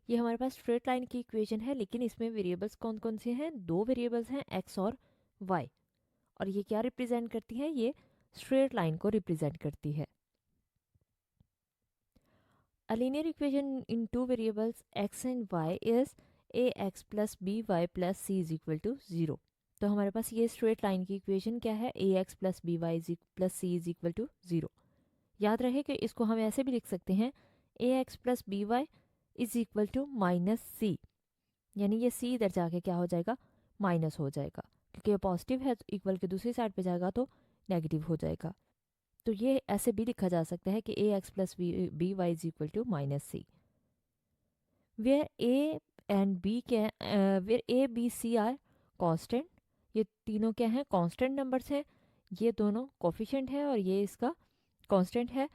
ये हमारे पास स्ट्रेट लाइन की इक्वेशन है, लेकिन इसमें वेरिएबल्स कौन कौन से हैं? 2 वेरिएबल्स हैं, एक्स और वाई। और ये क्या रिप्रेजेंट करती है? ये स्ट्रेट लाइन को रिप्रेजेंट करती है। A linear equation in 2 variables x and y is ax plus by plus c is equal to 0। तो हमारे पास ये स्ट्रेट लाइन की इक्वेशन क्या है? ax plus by plus c is equal to 0। याद रहे कि इसको हम ऐसे भी लिख सकते हैं ax plus by is equal to minus c, यानी ये c इधर जाके क्या हो जाएगा? माइनस हो जाएगा, क्योंकि ये पॉजिटिव है तो इक्वल के दूसरी साइड पे जाएगा तो नेगेटिव हो जाएगा। तो ये ऐसे भी लिखा जा सकता है कि a x plus b y is equal to minus c, where a and b क्या, where a b c are constant. ये तीनों क्या हैं? कांस्टेंट नंबर्स हैं। ये दोनों कोफिशिएंट है और ये इसका कांस्टेंट है।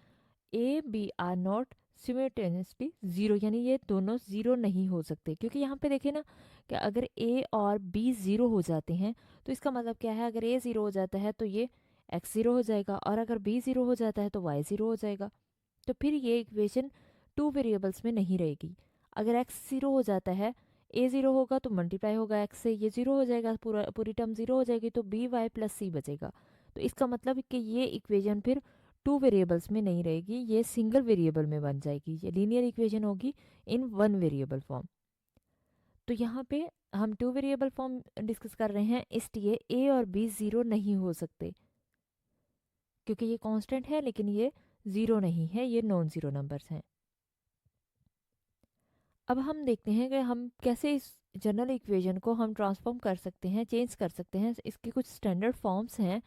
A B are not simultaneously zero, यानी ये दोनों ज़ीरो नहीं हो सकते, क्योंकि यहाँ पे देखें ना कि अगर ए और बी ज़ीरो हो जाते हैं तो इसका मतलब क्या है? अगर ए ज़ीरो हो जाता है तो ये एक्स ज़ीरो हो जाएगा, और अगर बी ज़ीरो हो जाता है तो वाई ज़ीरो हो जाएगा। तो फिर ये इक्वेशन 2 वेरिएबल्स में नहीं रहेगी। अगर एक्स ज़ीरो हो जाता है, ए ज़ीरो होगा तो मल्टीप्लाई होगा एक्स से, ये ज़ीरो हो जाएगा, पूरी टर्म ज़ीरो हो जाएगी, तो बी वाई प्लस सी बचेगा। तो इसका मतलब कि ये इक्वेशन फिर 2 वेरिएबल्स में नहीं रहेगी, ये सिंगल वेरिएबल में बन जाएगी। ये लीनियर इक्वेशन होगी इन 1 वेरिएबल फॉर्म। तो यहाँ पे हम 2 वेरिएबल फॉर्म डिस्कस कर रहे हैं, इसलिए ए और बी ज़ीरो नहीं हो सकते, क्योंकि ये कांस्टेंट है लेकिन ये ज़ीरो नहीं है, ये नॉन ज़ीरो नंबर्स हैं। अब हम देखते हैं कि हम कैसे इस जनरल इक्वेशन को हम ट्रांसफॉर्म कर सकते हैं, चेंज कर सकते हैं। इसके कुछ स्टैंडर्ड फॉर्म्स हैं,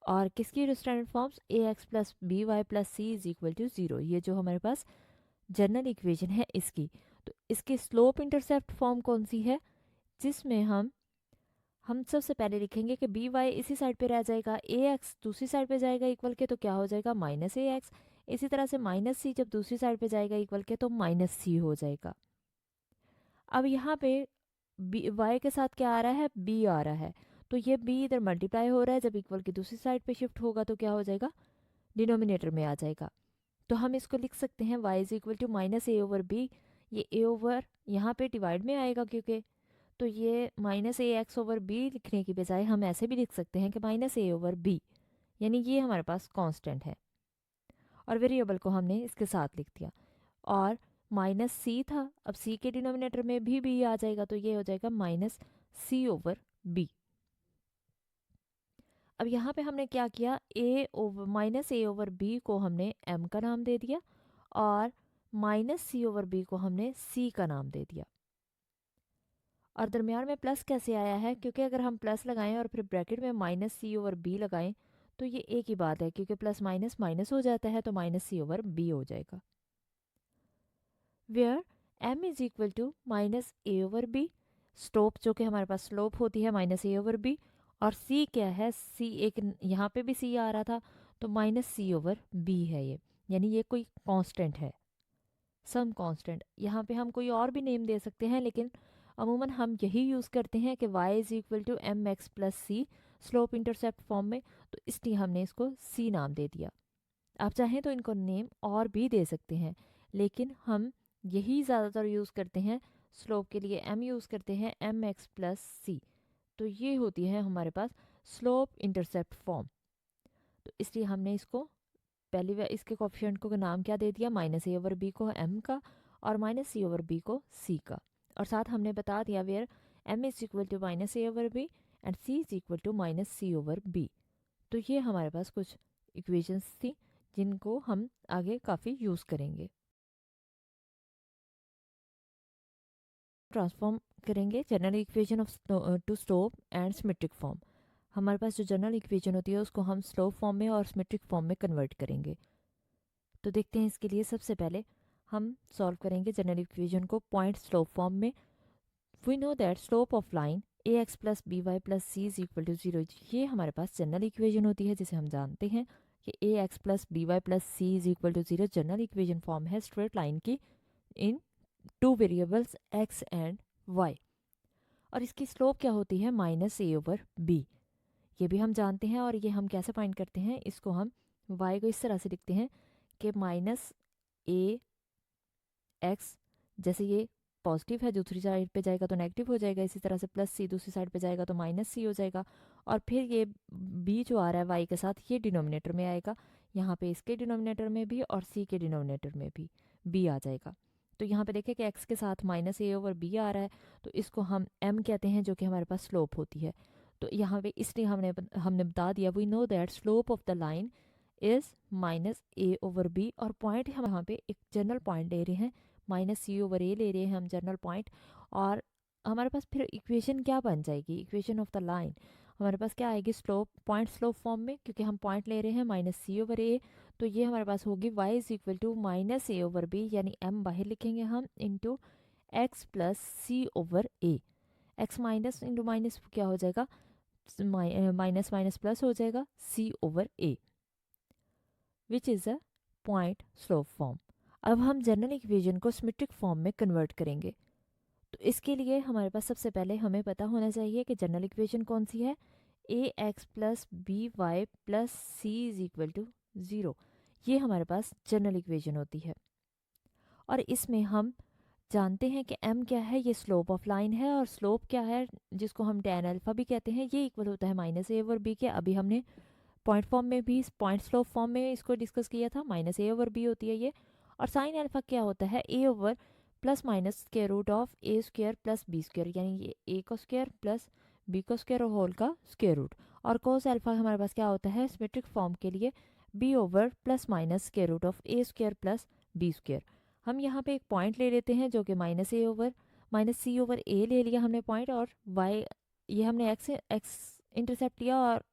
और किसकी standard forms? A x plus b y plus C is equal to 0, ये जो हमारे पास जनरल इक्वेशन है इसकी। तो इसकी स्लोप इंटरसेप्ट फॉर्म कौन सी है? जिसमें हम सबसे पहले लिखेंगे कि बी वाई इसी साइड पे रह जाएगा, ए एक्स दूसरी साइड पे जाएगा इक्वल के, तो क्या हो जाएगा? Minus a x. इसी तरह से माइनस सी जब दूसरी साइड पे जाएगा इक्वल के, तो माइनस सी हो जाएगा। अब यहाँ पे बी वाई के साथ क्या आ रहा है? बी आ रहा है, तो ये बी इधर मल्टीप्लाई हो रहा है, जब इक्वल की दूसरी साइड पे शिफ्ट होगा तो क्या हो जाएगा? डिनोमिनेटर में आ जाएगा। तो हम इसको लिख सकते हैं y is equal to minus a over b. ये a ओवर यहाँ पे डिवाइड में आएगा क्योंकि, तो ये minus a x over b लिखने की बजाय हम ऐसे भी लिख सकते हैं कि माइनस ए ओवर बी, यानी ये हमारे पास कांस्टेंट है और वेरिएबल को हमने इसके साथ लिख दिया। और माइनस सी था, अब सी के डिनोमिनेटर में भी बी आ जाएगा, तो ये हो जाएगा माइनस सी ओवर बी। अब यहाँ पे हमने क्या किया? ए over minus a over b को हमने m का नाम दे दिया, और माइनस सी ओवर बी को हमने c का नाम दे दिया। और दरमियान में प्लस कैसे आया है? क्योंकि अगर हम प्लस लगाएं और फिर ब्रैकेट में माइनस सी ओवर बी लगाएं तो ये एक ही बात है, क्योंकि प्लस माइनस माइनस हो जाता है, तो माइनस सी ओवर बी हो जाएगा। Where m is equal to minus a over b, slope जो कि हमारे पास स्लोप होती है माइनस ए ओवर बी, और c क्या है? c एक यहाँ पे भी c आ रहा था, तो माइनस सी ओवर बी है ये, यानी ये कोई कांस्टेंट है, सम कांस्टेंट। यहाँ पे हम कोई और भी नेम दे सकते हैं, लेकिन अमूमन हम यही यूज़ करते हैं कि y is equal to m x plus c slope intercept form में, तो इसलिए हमने इसको c नाम दे दिया। आप चाहें तो इनको नेम और भी दे सकते हैं, लेकिन हम यही ज़्यादातर यूज़ करते हैं। स्लोप के लिए m यूज़ करते हैं, एम एक्स प्लस सी। तो ये होती है हमारे पास स्लोप इंटरसेप्ट फॉर्म। तो इसलिए हमने इसको पहली बार इसके कोफिशिएंट को नाम क्या दे दिया? माइनस ए ओवर बी को m का, और माइनस सी ओवर बी को c का। और साथ हमने बता दिया where m is equal to minus a over b and c is equal to minus c over b. तो ये हमारे पास कुछ इक्वेशंस थी जिनको हम आगे काफ़ी यूज़ करेंगे। ट्रांसफॉर्म करेंगे general equation of to slope and symmetric form. हमारे पास जो जनरल इक्वेशन होती है उसको हम स्लोप फॉर्म में और सिमेट्रिक फॉर्म में कन्वर्ट करेंगे। तो देखते हैं इसके लिए सबसे पहले हम सॉल्व करेंगे जनरल इक्वेशन को पॉइंट स्लोप फॉर्म में। We know that slope of line a x plus b y plus C is equal to zero, ये हमारे पास जनरल इक्वेशन होती है जिसे हम जानते हैं कि a x plus b y plus C is equal to zero general equation form है स्ट्रेट लाइन की in two variables x and y. और इसकी स्लोप क्या होती है माइनस ए ओवर बी, ये भी हम जानते हैं। और ये हम कैसे फाइंड करते हैं, इसको हम y को इस तरह से लिखते हैं कि माइनस ए एक्स, जैसे ये पॉजिटिव है दूसरी साइड पे जाएगा तो नेगेटिव हो जाएगा, इसी तरह से प्लस सी दूसरी साइड पे जाएगा तो माइनस सी हो जाएगा। और फिर ये b जो आ रहा है y के साथ ये डिनोमिनेटर में आएगा, यहाँ पे इसके डिनोमिनेटर में भी और c के डिनोमिनेटर में भी b आ जाएगा। तो यहाँ पे देखें कि x के साथ माइनस ए ओवर बी आ रहा है, तो इसको हम m कहते हैं जो कि हमारे पास स्लोप होती है। तो यहाँ पे इसलिए हमने बता दिया we know that slope of the line is minus a over b. और पॉइंट हम यहाँ पे एक जनरल पॉइंट ले रहे हैं, माइनस सी ओवर ए ले रहे हैं हम जनरल पॉइंट। और हमारे पास फिर इक्वेशन क्या बन जाएगी, इक्वेशन ऑफ द लाइन हमारे पास क्या आएगी, स्लोप पॉइंट स्लोप फॉर्म में, क्योंकि हम पॉइंट ले रहे हैं माइनस सी ओवर ए। तो ये हमारे पास होगी y is equal to minus a over b, यानी m बाहर लिखेंगे हम, into x plus c over a. X minus into minus क्या हो जाएगा, माइनस माइनस प्लस हो जाएगा c over a, which is a point slope form. अब हम जनरल इक्वेशन को सिमेट्रिक फॉर्म में कन्वर्ट करेंगे। तो इसके लिए हमारे पास सबसे पहले हमें पता होना चाहिए कि जनरल इक्वेशन कौन सी है, a x plus b y plus C is equal to zero, ये हमारे पास जनरल इक्वेशन होती है। और इसमें हम जानते हैं कि m क्या है, ये स्लोप ऑफ लाइन है, और स्लोप क्या है जिसको हम tan अल्फा भी कहते हैं, ये इक्वल होता है माइनस ए ओवर बी के। अभी हमने पॉइंट फॉर्म में भी पॉइंट स्लोप फॉर्म में इसको डिस्कस किया था, माइनस ए ओवर बी होती है ये। और साइन अल्फा क्या होता है, a over plus minus square root of a square plus b square, यानी ये ए का स्क्वायर प्लस बी का स्क्वायर और होल का स्क्वायर रूट। और कोस अल्फा हमारे पास क्या होता है सिमेट्रिक फॉर्म के लिए, b over plus minus square root of a square plus b square. हम यहाँ पे एक पॉइंट ले लेते हैं जो कि minus a over minus c over ए ले लिया हमने पॉइंट, और वाई ये हमने एक्स इंटरसेप्ट लिया और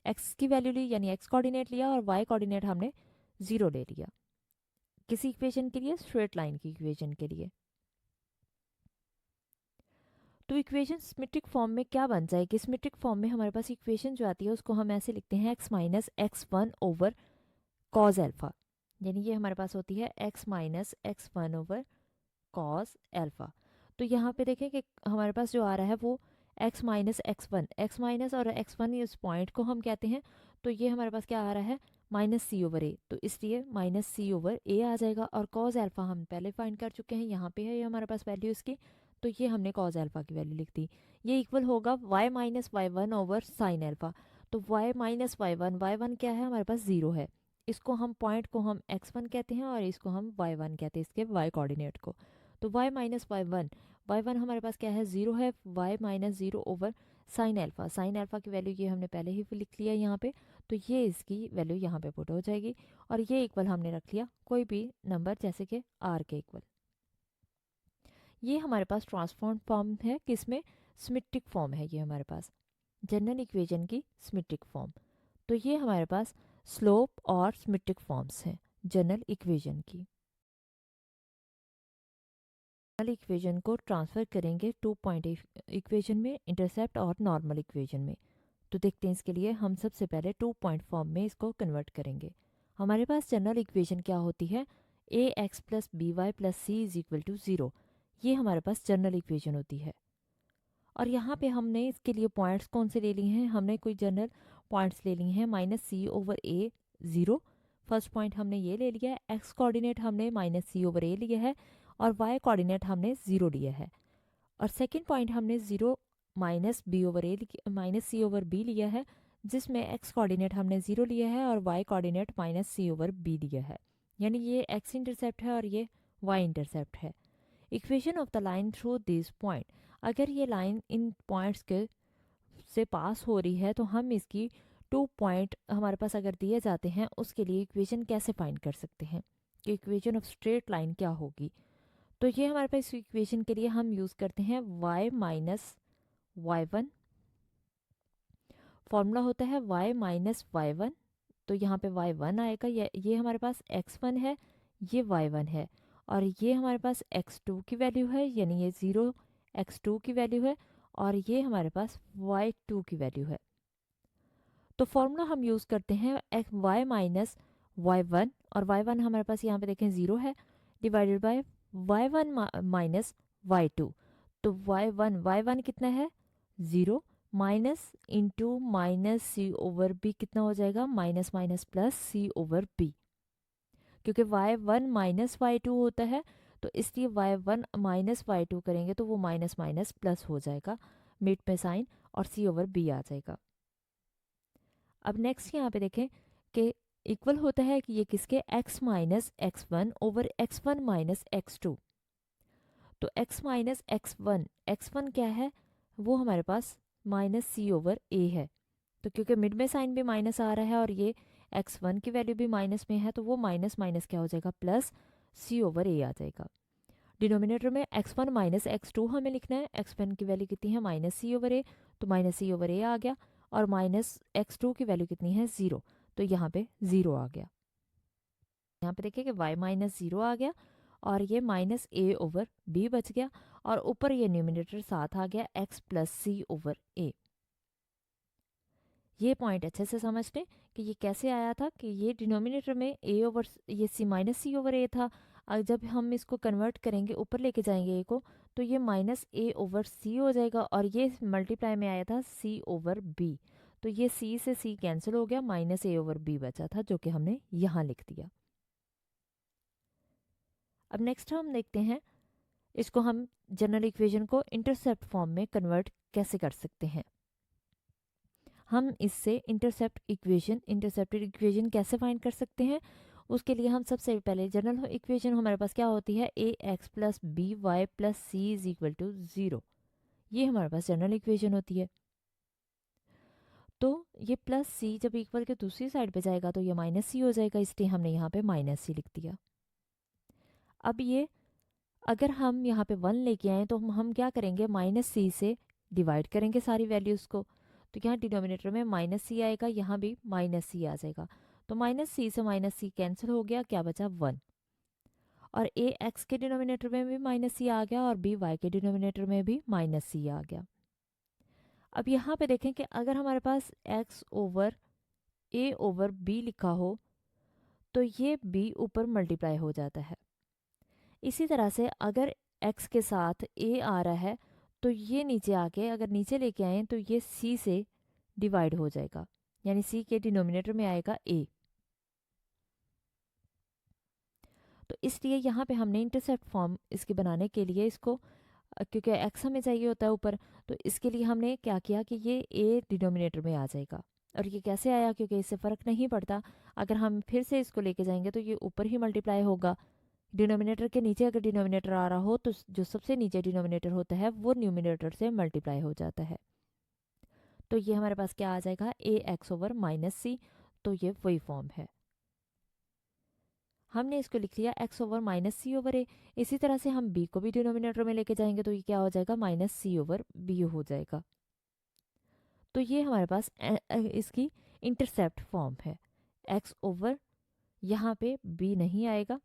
एक्स की वैल्यू ली, यानी एक्स कोऑर्डिनेट लिया, और वाई कोऑर्डिनेट हमने ज़ीरो ले लिया किसी इक्वेशन के लिए, स्ट्रेट लाइन की इक्वेशन के लिए। तो इक्वेशन सिमेट्रिक फॉर्म में क्या बन जाएगी, सिमेट्रिक फॉर्म में हमारे पास इक्वेशन जो आती है उसको हम ऐसे लिखते हैं x minus x one over cause alpha, यानी ये हमारे पास होती है x minus x one over cos alpha. तो यहाँ पे देखें कि हमारे पास जो आ रहा है वो x minus x one, x minus और एक्स वन इस पॉइंट को हम कहते हैं। तो ये हमारे पास क्या आ रहा है माइनस सी ओवर ए, तो इसलिए माइनस सी ओवर ए आ जाएगा। और कॉज एल्फा हम पहले फाइंड कर चुके हैं, यहाँ पे है ये हमारे पास वैल्यू इसकी, तो ये हमने कॉज एल्फा की वैल्यू लिख दी। ये इक्वल होगा y minus y one over sine alpha. तो वाई माइनस वाई वन क्या है हमारे पास ज़ीरो है, इसको हम पॉइंट को हम x1 कहते हैं और इसको हम y1 कहते हैं, इसके y कोऑर्डिनेट को। तो y माइनस वाई वन हमारे पास क्या है ज़ीरो है, y minus zero over sine alpha, sine alpha की वैल्यू ये हमने पहले ही लिख लिया यहाँ पे, तो ये इसकी वैल्यू यहाँ पे पुट हो जाएगी। और ये इक्वल हमने रख लिया कोई भी नंबर जैसे कि r के इक्वल। ये हमारे पास ट्रांसफॉर्म फॉर्म है, किसमें सिमेट्रिक फॉर्म है ये हमारे पास, जनरल इक्वेशन की सिमेट्रिक फॉर्म। तो ये हमारे पास स्लोप और सिमेट्रिक फॉर्म्स हैं जनरल इक्वेशन की। जनरल इक्वेशन को ट्रांसफ़र करेंगे टू पॉइंट इक्वेशन में, इंटरसेप्ट और नॉर्मल इक्वेशन में। तो देखते हैं इसके लिए हम सबसे पहले टू पॉइंट फॉर्म में इसको कन्वर्ट करेंगे। हमारे पास जनरल इक्वेशन क्या होती है, a x plus b y plus C is equal to zero, ये हमारे पास जनरल इक्वेशन होती है। और यहाँ पे हमने इसके लिए पॉइंट्स कौन से ले लिए हैं, हमने कोई जनरल पॉइंट्स ले लिए हैं, माइनस सी ओवर ए ज़ीरो, फर्स्ट पॉइंट हमने ये ले लिया है, एक्स कोऑर्डिनेट हमने माइनस सी ओवर ए लिया है और वाई कोऑर्डिनेट हमने ज़ीरो लिया है। और सेकंड पॉइंट हमने ज़ीरो माइनस बी ओवर ए माइनस सी ओवर बी लिया है, जिसमें एक्स कोऑर्डिनेट हमने ज़ीरो लिया है और y coordinate minus c over B लिया है, यानी ये एक्स इंटरसेप्ट है और ये वाई इंटरसेप्ट है। Equation of the line through this point, अगर ये लाइन इन पॉइंट्स के से पास हो रही है तो हम इसकी 2 पॉइंट हमारे पास अगर दिए जाते हैं उसके लिए इक्वेशन कैसे फाइंड कर सकते हैं कि इक्वेशन ऑफ स्ट्रेट लाइन क्या होगी। तो ये हमारे पास इक्वेशन के लिए हम यूज़ करते हैं y माइनस y1। फॉर्मूला होता है y माइनस y1। तो यहाँ पे y1 आएगा, ये हमारे पास x1 है, ये y1 है, और ये हमारे पास x2 की वैल्यू है, यानी ये 0 x2 की वैल्यू है, और ये हमारे पास y2 की वैल्यू है। तो फॉर्मूला हम यूज़ करते हैं y माइनस y1, और y1 हमारे पास यहाँ पे देखें 0 है, divided by y1 minus y2। तो y1 कितना है 0, minus into minus c over B कितना हो जाएगा, minus minus plus c over B, क्योंकि y1 माइनस y2 होता है तो इसलिए y1 माइनस y2 करेंगे तो वो माइनस माइनस प्लस हो जाएगा, मिड में साइन, और सी ओवर बी आ जाएगा। अब नेक्स्ट यहाँ पे देखें कि इक्वल होता है कि ये किसके, x minus x1 over x1 minus x2। तो x माइनस x1 क्या है, वो हमारे पास माइनस सी ओवर ए है। तो क्योंकि मिड में साइन भी माइनस आ रहा है और ये x1 की वैल्यू भी माइनस में है तो वो माइनस माइनस क्या हो जाएगा, प्लस सी ओवर ए आ जाएगा। डिनोमिनेटर में x1 माइनस x2 हमें लिखना है, x1 की वैल्यू कितनी है, माइनस सी ओवर ए, तो माइनस सी ओवर ए आ गया, और माइनस x2 की वैल्यू कितनी है 0, तो यहाँ पे 0 आ गया। यहाँ पे देखिए कि y माइनस 0 आ गया और ये माइनस ए ओवर बी बच गया, और ऊपर ये न्यूमिनेटर साथ आ गया x प्लस सी ओवर ए। ये पॉइंट अच्छे से समझ लें कि ये कैसे आया था, कि ये डिनोमिनेटर में a ओवर ये सी माइनस सी ओवर ए था, और जब हम इसको कन्वर्ट करेंगे ऊपर लेके जाएंगे a को, तो ये माइनस a ओवर c हो जाएगा, और ये मल्टीप्लाई में आया था c ओवर b, तो ये c से c कैंसिल हो गया, माइनस a ओवर b बचा था जो कि हमने यहाँ लिख दिया। अब नेक्स्ट हम देखते हैं इसको हम जनरल इक्वेशन को इंटरसेप्ट फॉर्म में कन्वर्ट कैसे कर सकते हैं। हम इससे इंटरसेप्टेड इक्वेशन कैसे फाइंड कर सकते हैं, उसके लिए हम सबसे पहले जनरल इक्वेशन हमारे पास क्या होती है, a x plus b y plus C is equal to 0, ये हमारे पास जनरल इक्वेशन होती है। तो ये प्लस सी जब इक्वल के दूसरी साइड पे जाएगा तो ये माइनस सी हो जाएगा, इसलिए हमने यहाँ पे माइनस सी लिख दिया। अब ये अगर हम यहाँ पे 1 लेके आए तो हम क्या करेंगे, माइनस सी से डिवाइड करेंगे सारी वैल्यूज़ को, तो यहाँ डिनोमिनेटर में माइनस सी आएगा, यहाँ भी माइनस सी आ जाएगा, तो माइनस सी से माइनस सी कैंसिल हो गया, क्या बचा 1, और ए एक्स के डिनोमिनेटर में भी माइनस सी आ गया और बी वाई के डिनोमिनेटर में भी माइनस सी आ गया। अब यहाँ पे देखें कि अगर हमारे पास एक्स ओवर ए ओवर बी लिखा हो तो ये बी ऊपर मल्टीप्लाई हो जाता है। इसी तरह से अगर x के साथ a आ रहा है तो ये नीचे आके अगर नीचे लेके आए तो ये c से डिवाइड हो जाएगा, यानी c के डिनोमिनेटर में आएगा a। तो इसलिए यहाँ पे हमने इंटरसेप्ट फॉर्म इसके बनाने के लिए इसको क्योंकि x हमें चाहिए होता है ऊपर, तो इसके लिए हमने क्या किया कि ये a डिनोमिनेटर में आ जाएगा। और ये कैसे आया, क्योंकि इससे फ़र्क नहीं पड़ता, अगर हम फिर से इसको लेके जाएंगे तो ये ऊपर ही मल्टीप्लाई होगा। डिनोमिनेटर के नीचे अगर डिनोमिनेटर आ रहा हो तो जो सबसे नीचे डिनोमिनेटर होता है वो न्यूमिनेटर से मल्टीप्लाई हो जाता है। तो ये हमारे पास क्या आ जाएगा, ए एक्स ओवर माइनस सी, तो ये वही फॉर्म है। हमने इसको लिख लिया x over minus c over ए। इसी तरह से हम बी को भी डिनोमिनेटर में लेके जाएंगे तो ये क्या हो जाएगा, माइनस सी ओवर बी हो जाएगा। तो ये हमारे पास इसकी इंटरसेप्ट फॉर्म है। एक्स ओवर यहाँ पे बी नहीं आएगा,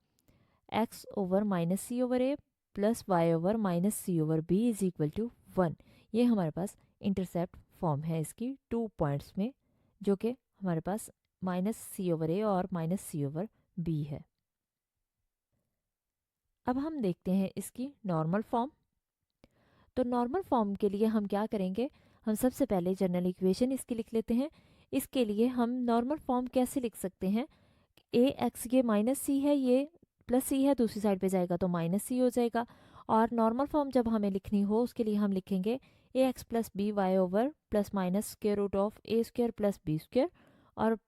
x over minus c over a plus y over minus c over b is equal to 1, ये हमारे पास इंटरसेप्ट फॉर्म है इसकी 2 पॉइंट्स में, जो कि हमारे पास माइनस सी ओवर ए और माइनस सी ओवर बी है। अब हम देखते हैं इसकी नॉर्मल फॉर्म। तो नॉर्मल फॉर्म के लिए हम क्या करेंगे, हम सबसे पहले जनरल इक्वेशन इसकी लिख लेते हैं। इसके लिए हम नॉर्मल फॉर्म कैसे लिख सकते हैं, ए एक्स ये माइनस सी है, ये प्लस सी है, दूसरी साइड पे जाएगा तो माइनस सी हो जाएगा। और नॉर्मल फॉर्म जब हमें लिखनी हो उसके लिए हम लिखेंगे a x plus b y over plus minus square root of a square plus b square, और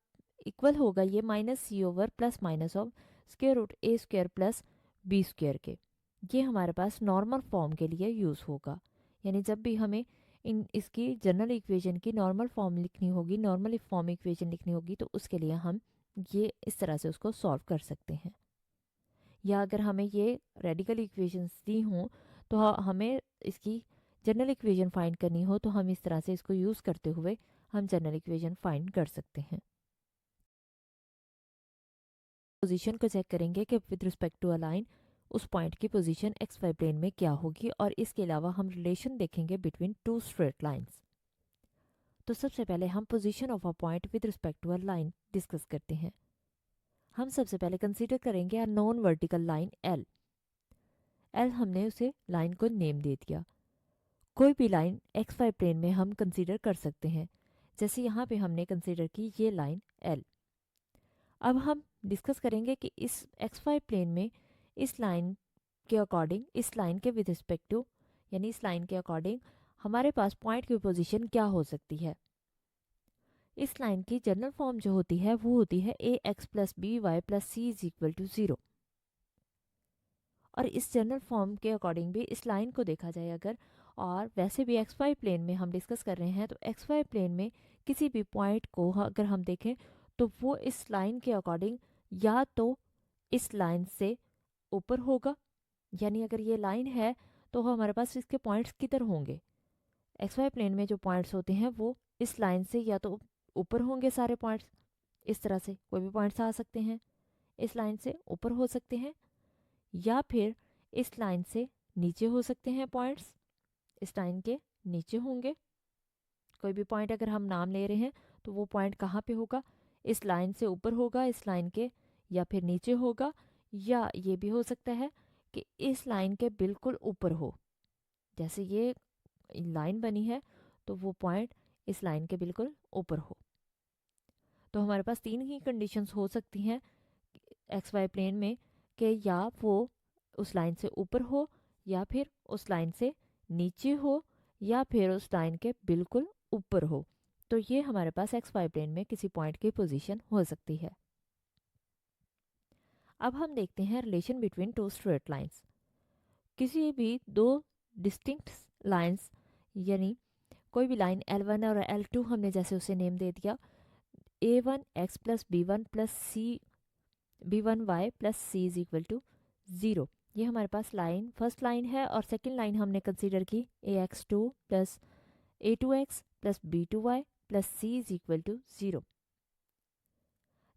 इक्वल होगा ये minus c over plus minus of square root a square plus b square के, ये हमारे पास नॉर्मल फॉर्म के लिए use होगा। यानी जब भी हमें इसकी जनरल इक्वेशन की नॉर्मल फॉर्म लिखनी होगी, नॉर्मल फॉर्म इक्वेशन लिखनी होगी, तो उसके लिए हम ये इस तरह से उसको सॉल्व कर सकते हैं। या अगर हमें ये रेडिकल इक्वेशंस दी हों तो हमें इसकी जनरल इक्वेशन फाइंड करनी हो, तो हम इस तरह से इसको यूज़ करते हुए हम जनरल इक्वेशन फाइंड कर सकते हैं। पोजीशन को चेक करेंगे कि with respect to a line उस पॉइंट की पोजीशन एक्स वाई प्लेन में क्या होगी, और इसके अलावा हम रिलेशन देखेंगे बिटवीन टू स्ट्रेट लाइंस। तो सबसे पहले हम position of a point with respect to a line discuss करते हैं। हम सबसे पहले कंसीडर करेंगे a non vertical line L. हमने उसे लाइन को नेम दे दिया। कोई भी लाइन एक्स वाई प्लेन में हम कंसीडर कर सकते हैं, जैसे यहाँ पे हमने कंसीडर की ये लाइन एल। अब हम डिस्कस करेंगे कि इस एक्स वाई प्लेन में इस लाइन के अकॉर्डिंग, इस लाइन के विद रिस्पेक्ट टू, यानी इस लाइन के अकॉर्डिंग हमारे पास पॉइंट की पोजीशन क्या हो सकती है। इस लाइन की जनरल फॉर्म जो होती है वो होती है a x plus b y plus C is equal to 0। और इस जनरल फॉर्म के अकॉर्डिंग भी इस लाइन को देखा जाए अगर, और वैसे भी एक्स वाई प्लेन में हम डिस्कस कर रहे हैं, तो एक्स वाई प्लेन में किसी भी पॉइंट को अगर हम देखें तो वो इस लाइन के अकॉर्डिंग या तो इस लाइन से ऊपर होगा, यानी अगर ये लाइन है तो हमारे पास इसके पॉइंट्स किधर होंगे। एक्स वाई प्लेन में जो पॉइंट्स होते हैं वो इस लाइन से या तो ऊपर होंगे सारे पॉइंट्स, इस तरह से कोई भी पॉइंट्स आ सकते हैं, इस लाइन से ऊपर हो सकते हैं, या फिर इस लाइन से नीचे हो सकते हैं पॉइंट्स, इस लाइन के नीचे होंगे। कोई भी पॉइंट अगर हम नाम ले रहे हैं तो वो पॉइंट कहाँ पे होगा, इस लाइन से ऊपर होगा, इस लाइन के, या फिर नीचे होगा, या ये भी हो सकता है कि इस लाइन के बिल्कुल ऊपर हो। जैसे ये लाइन बनी है तो वो पॉइंट इस लाइन के बिल्कुल ऊपर हो। तो हमारे पास तीन ही कंडीशंस हो सकती हैं एक्स वाई प्लेन में, कि या वो उस लाइन से ऊपर हो, या फिर उस लाइन से नीचे हो, या फिर उस लाइन के बिल्कुल ऊपर हो। तो ये हमारे पास एक्स वाई प्लेन में किसी पॉइंट की पोजीशन हो सकती है। अब हम देखते हैं relation between two straight lines. किसी भी दो डिस्टिंक्ट लाइंस, यानी कोई भी लाइन L1 और L2 हमने जैसे उसे नेम दे दिया, a1x plus b1 plus c b1y plus C is equal to 0। ये हमारे पास लाइन फर्स्ट लाइन है, और सेकंड लाइन हमने कंसीडर की ax2 plus a2x plus b2y plus C is equal to 0।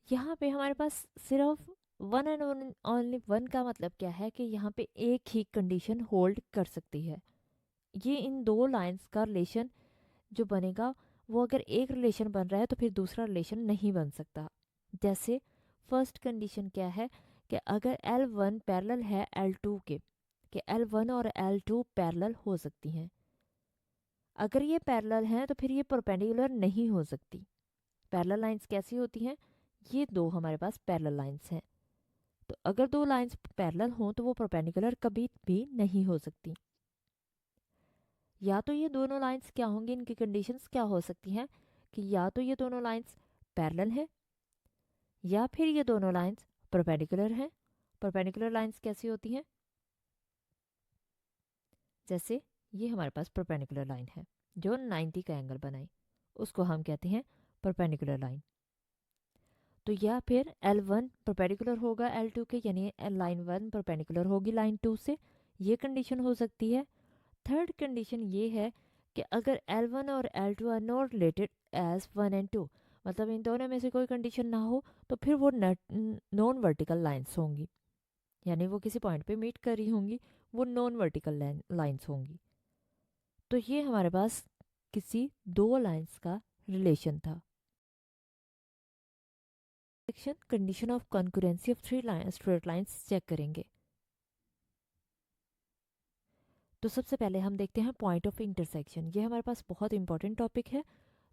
यहाँ पे हमारे पास सिर्फ वन एंड ओनली वन का मतलब क्या है कि यहाँ पे एक ही कंडीशन होल्ड कर सकती है। ये इन दो लाइंस का रिलेशन जो बनेगा वो अगर एक रिलेशन बन रहा है तो फिर दूसरा रिलेशन नहीं बन सकता। जैसे फर्स्ट कंडीशन क्या है कि अगर L1 पैरेलल है L2 के, कि L1 और L2 पैरेलल हो सकती हैं। अगर ये पैरेलल हैं तो फिर ये परपेंडिकुलर नहीं हो सकती। पैरेलल लाइंस कैसी होती हैं, ये दो हमारे पास पैरेलल लाइंस हैं। तो अगर दो लाइंस पैरेलल हों तो वो परपेंडिकुलर कभी भी नहीं हो सकती। या तो ये दोनों लाइंस क्या होंगी, इनकी कंडीशंस क्या हो सकती हैं कि या तो ये दोनों लाइंस पैरेलल हैं, या फिर ये दोनों लाइंस परपेंडिकुलर हैं। परपेंडिकुलर लाइंस कैसी होती हैं, जैसे ये हमारे पास परपेंडिकुलर लाइन है जो 90 का एंगल बनाए, उसको हम कहते हैं परपेंडिकुलर लाइन। तो या फिर L1 परपेंडिकुलर होगा L2 के, यानी लाइन 1 परपेंडिकुलर होगी लाइन 2 से, ये कंडीशन हो सकती है। थर्ड कंडीशन ये है कि अगर L1 और L2 are not related as 1 and 2, मतलब इन दोनों में से कोई कंडीशन ना हो, तो फिर वो नॉन वर्टिकल लाइंस होंगी, यानी वो किसी पॉइंट पे मीट कर रही होंगी, वो नॉन वर्टिकल लाइंस होंगी। तो ये हमारे पास किसी दो लाइंस का रिलेशन था। Section condition of concurrency of three straight lines check करेंगे। तो सबसे पहले हम देखते हैं पॉइंट ऑफ इंटरसेक्शन। ये हमारे पास बहुत इंपॉर्टेंट टॉपिक है।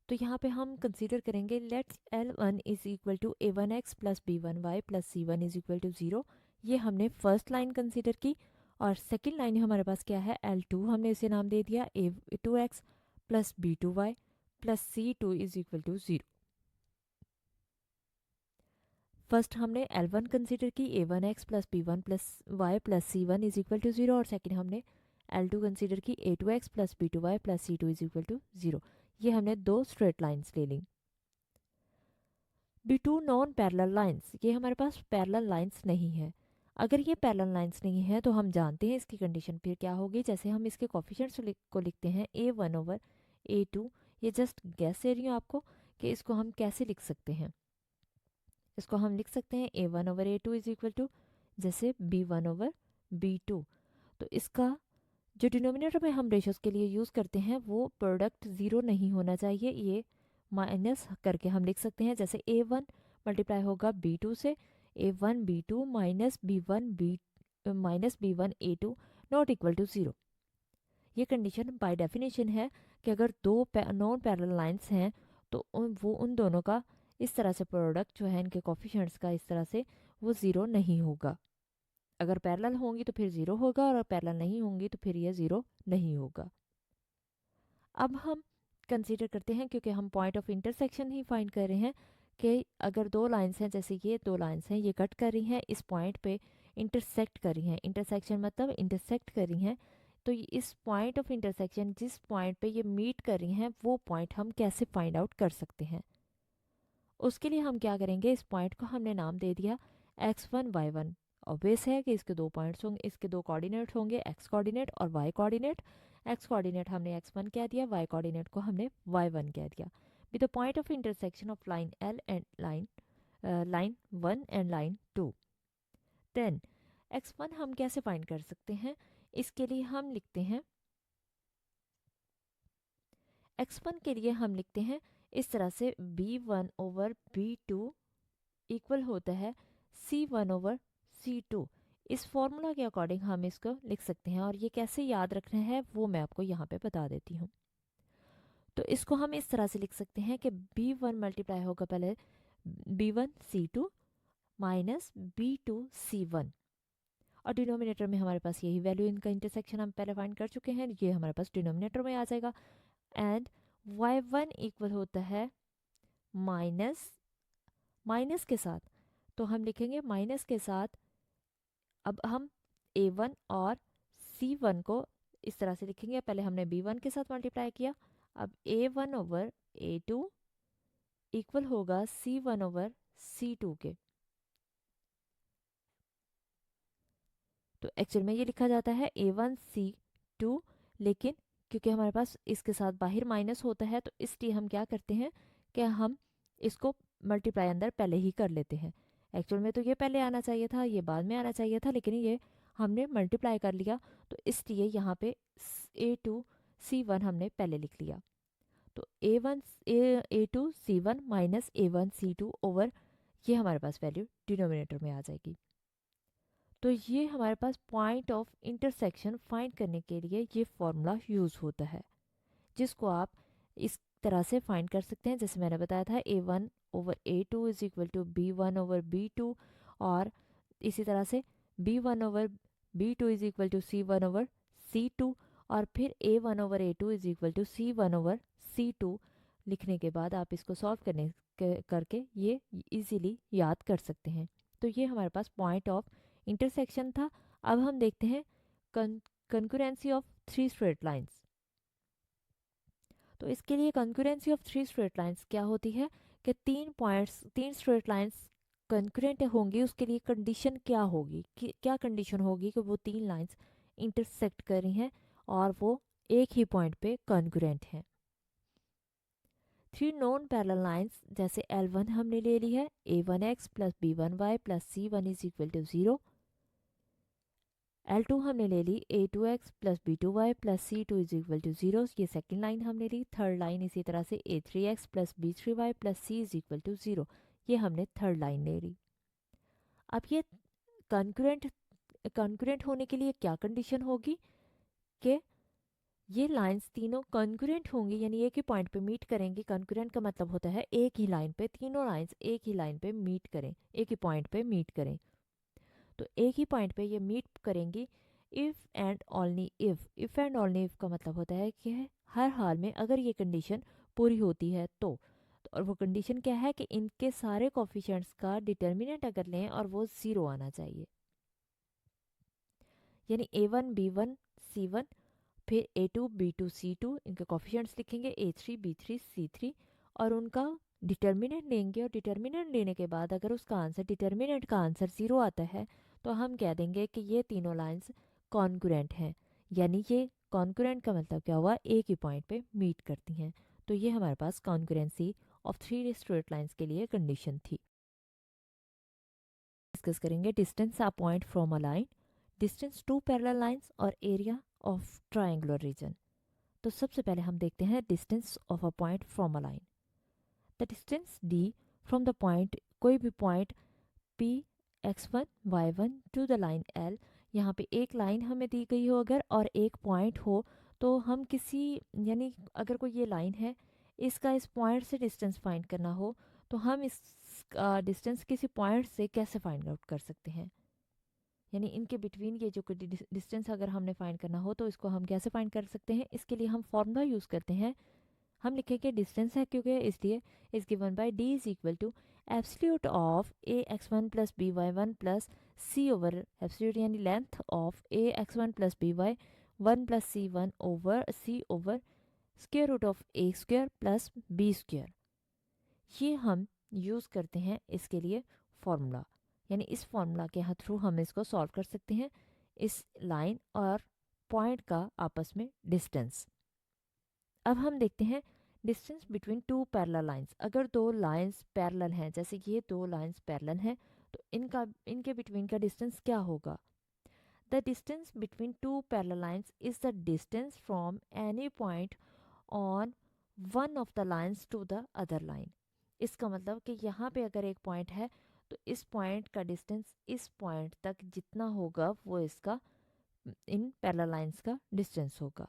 तो यहाँ पे हम कंसीडर करेंगे let's L1 is equal to a1x plus b1y plus c1 is equal to 0। ये हमने फर्स्ट लाइन कंसीडर की, और सेकंड लाइन हमारे पास क्या है L2, हमने इसे नाम दे दिया a2x plus b2y plus c2 is equal to 0। First हमने L1 कंसीडर की a1x plus b1 plus y plus c1 is equal to 0 और सेकंड हमने L2 कंसीडर की a2x plus b2y plus c2 is equal to 0। ये हमने दो straight lines ले ली। Be two non parallel lines, ये हमारे पास पैरेलल लाइंस नहीं है। अगर ये पैरेलल लाइंस नहीं है तो हम जानते हैं इसकी कंडीशन फिर क्या होगी। जैसे हम इसके कोफिशिएंट्स को लिखते हैं a1 ओवर a2, ये जस्ट गैस दे रही हूँ आपको कि इसको हम कैसे लिख सकते हैं। इसको हम लिख सकते हैं a1 over a2 is equal to जैसे b1 ओवर b2। तो इसका जो डिनोमिनेटर में हम रेशोज के लिए यूज़ करते हैं वो प्रोडक्ट ज़ीरो नहीं होना चाहिए, ये माइनस करके हम लिख सकते हैं। जैसे a1 मल्टीप्लाई होगा b2 से, a1 b2 minus b1 a2 not equal to 0। ये कंडीशन बाय डेफिनेशन है कि अगर दो नॉन पैरेलल लाइंस हैं तो वो उन दोनों का इस तरह से प्रोडक्ट जो है इनके कोफिशिएंट्स का इस तरह से वो ज़ीरो नहीं होगा। अगर पैरेलल होंगी तो फिर ज़ीरो होगा और पैरेलल नहीं होंगी तो फिर ये ज़ीरो नहीं होगा। अब हम कंसीडर करते हैं, क्योंकि हम point of intersection he find कर रहे हैं, कि अगर दो लाइंस हैं, जैसे ये दो लाइंस हैं, ये कट कर रही हैं, इस पॉइंट पे इंटरसेक्ट कर रही हैं। इंटरसेक्शन मतलब इंटरसेक्ट कर रही हैं। तो इस पॉइंट ऑफ इंटरसेक्शन जिस पॉइंट पे ये मीट कर रही हैं वो पॉइंट हम कैसे फाइंड आउट कर सकते हैं। उसके लिए हम क्या करेंगे, इस पॉइंट को हमने नाम दे दिया x1 y1। ऑब्वियस है कि इसके दो पॉइंट्स होंगे, इसके दो कोऑर्डिनेट होंगे, x कोऑर्डिनेट और y कोऑर्डिनेट। x कोऑर्डिनेट हमने x1 कह दिया, y कोऑर्डिनेट को हमने y1 कह दिया। With the point of intersection of line L and line 1 and line 2। Then x1 हम कैसे फाइंड कर सकते हैं, इसके लिए हम लिखते हैं x1 के लिए हम लिखते हैं इस तरह से b1 ओवर b2 इक्वल होता है c1 ओवर c2। इस फॉर्मूला के अकॉर्डिंग हम इसको लिख सकते हैं और ये कैसे याद रखना है वो मैं आपको यहाँ पे बता देती हूँ। तो इसको हम इस तरह से लिख सकते हैं कि b1 मल्टीप्लाई होगा पहले b1 c2 minus b2 c1, और डिनोमिनेटर में हमारे पास यही वैल्यू, इनका इंटरसेक्शन हम पहले फाइंड कर चुके हैं, ये हमारे पास डिनोमिनेटर में आ जाएगा। एंड y1 इक्वल होता है माइनस के साथ, तो हम लिखेंगे माइनस के साथ। अब हम a1 और c1 को इस तरह से लिखेंगे, पहले हमने b1 के साथ मल्टीप्लाई किया, अब a1 ओवर a2 इक्वल होगा c1 ओवर c2 के। तो एक्चुअल में ये लिखा जाता है a1 c2, लेकिन क्योंकि हमारे पास इसके साथ बाहर माइनस होता है तो इसलिए हम क्या करते हैं कि हम इसको मल्टीप्लाई अंदर पहले ही कर लेते हैं। एक्चुअल में तो ये पहले आना चाहिए था, ये बाद में आना चाहिए था, लेकिन ये हमने मल्टीप्लाई कर लिया तो इसलिए यहाँ पे a2 c1 हमने पहले लिख लिया। तो a2 c1 minus a1 c2 over ये हमारे पास वैल्यू डिनोमिनेटर में आ जाएगी। तो ये हमारे पास पॉइंट ऑफ इंटरसेक्शन फाइंड करने के लिए ये फॉर्मूला यूज़ होता है, जिसको आप इस तरह से फाइंड कर सकते हैं। जैसे मैंने बताया था a1 over a2 is equal to b1 over b2, और इसी तरह से b1 over b2 is equal to c1 over c2, और फिर a1 over a2 is equal to c1 over c2 लिखने के बाद आप इसको सॉल्व करके ये इजीली याद कर सकते हैं। तो ये हमारे पास पॉइंट ऑफ इंटरसेक्शन था। अब हम देखते हैं concurrency of three straight lines. तो इसके लिए concurrency of three straight lines क्या होती है कि तीन स्ट्रेट लाइंस कंकरेंट होंगी, उसके लिए कंडीशन क्या होगी, क्या कंडीशन होगी कि वो तीन लाइंस इंटरसेक्ट कर रही हैं और वो एक ही पॉइंट पे कंकरेंट हैं। थ्री नॉन पैरेलल लाइंस जैसे L1 हमने ले ली है a1x plus b1y plus c1 is equal to 0। L2 हमने ले ली a2x plus b2y plus c2 is equal to 0, ये सेकेंड लाइन हमने ली। थर्ड लाइन इसी तरह से a3x plus b3y plus c is equal to 0, ये हमने थर्ड लाइन ले ली। अब ये कंकरेंट होने के लिए क्या कंडीशन होगी कि ये लाइंस तीनों कंकरेंट होंगी, यानी एक ही पॉइंट पे मीट करेंगी। कंकरेंट का मतलब होता है एक ही लाइन पे तीनों लाइंस एक ही लाइन पे मीट करें, एक ही पॉइंट पे मीट करें। तो एक ही पॉइंट पे ये मीट करेंगी if and only if and only if का मतलब होता है कि हर हाल में अगर ये कंडीशन पूरी होती है तो और वो कंडीशन क्या है कि इनके सारे कोफिशिएंट्स का डिटर्मिनेंट अगर लें और वो 0 आना चाहिए, यानी A1 B1 C1, फिर A2 B2 C2, इनके कोफिशिएंट्स लिखेंगे A3 B3 C3 और उनका डिटर्मिनेंट लेंगे। और डिटर्मिनेंट लेने के बाद अगर उसका आंसर, डिटर्मिनेंट का आंसर 0 आता है तो हम कह देंगे कि ये तीनों लाइंस कॉन्ग्रुएंट हैं, यानी ये कॉन्ग्रुएंट का मतलब क्या हुआ, एक ही पॉइंट पे मीट करती हैं। तो ये हमारे पास कॉन्ग्रुएंसी ऑफ 3 स्ट्रेट लाइंस के लिए कंडीशन थी। डिस्कस करेंगे distance a point from a line, distance to parallel lines और एरिया ऑफ ट्रायंगुलर रीजन। तो सबसे पहले हम देखते हैं distance of a point from a line. The distance d from the point, कोई भी point p x1 y1 to the line l, यहाँ पे एक लाइन हमें दी गई हो अगर और एक पॉइंट हो, तो हम किसी, यानी अगर कोई ये लाइन है, इसका इस पॉइंट से डिस्टेंस फाइंड करना हो तो हम इस डिस्टेंस किसी पॉइंट से कैसे फाइंड आउट कर सकते हैं, यानी इनके बिटवीन ये जो डिस्टेंस अगर हमने फाइंड करना हो तो इसको हम कैसे फाइंड कर सकते हैं। इसके लिए हम फॉर्मूला यूज़ करते हैं। हम लिखेंगे डिस्टेंस है क्योंकि इसलिए is given by d is equal to absolute of a x1 plus b y one plus c over absolute, यानी length of a x1 plus b y one plus c one over c over square root of a square plus b square. ये हम use करते हैं इसके लिए formula, यानी इस formula के थ्रू हम इसको सॉल्व कर सकते हैं, इस लाइन और पॉइंट का आपस में डिस्टेंस। अब हम देखते हैं distance between two parallel lines. अगर दो लाइंस पैरेलल हैं, जैसे ये दो लाइंस पैरेलल हैं, तो इनके बिटवीन का डिस्टेंस क्या होगा। The distance between two parallel lines is the distance from any point on one of the lines to the other line. इसका मतलब कि यहाँ पे अगर एक पॉइंट है तो इस पॉइंट का डिस्टेंस इस पॉइंट तक जितना होगा वो इसका इन पैरेलल लाइंस का डिस्टेंस होगा।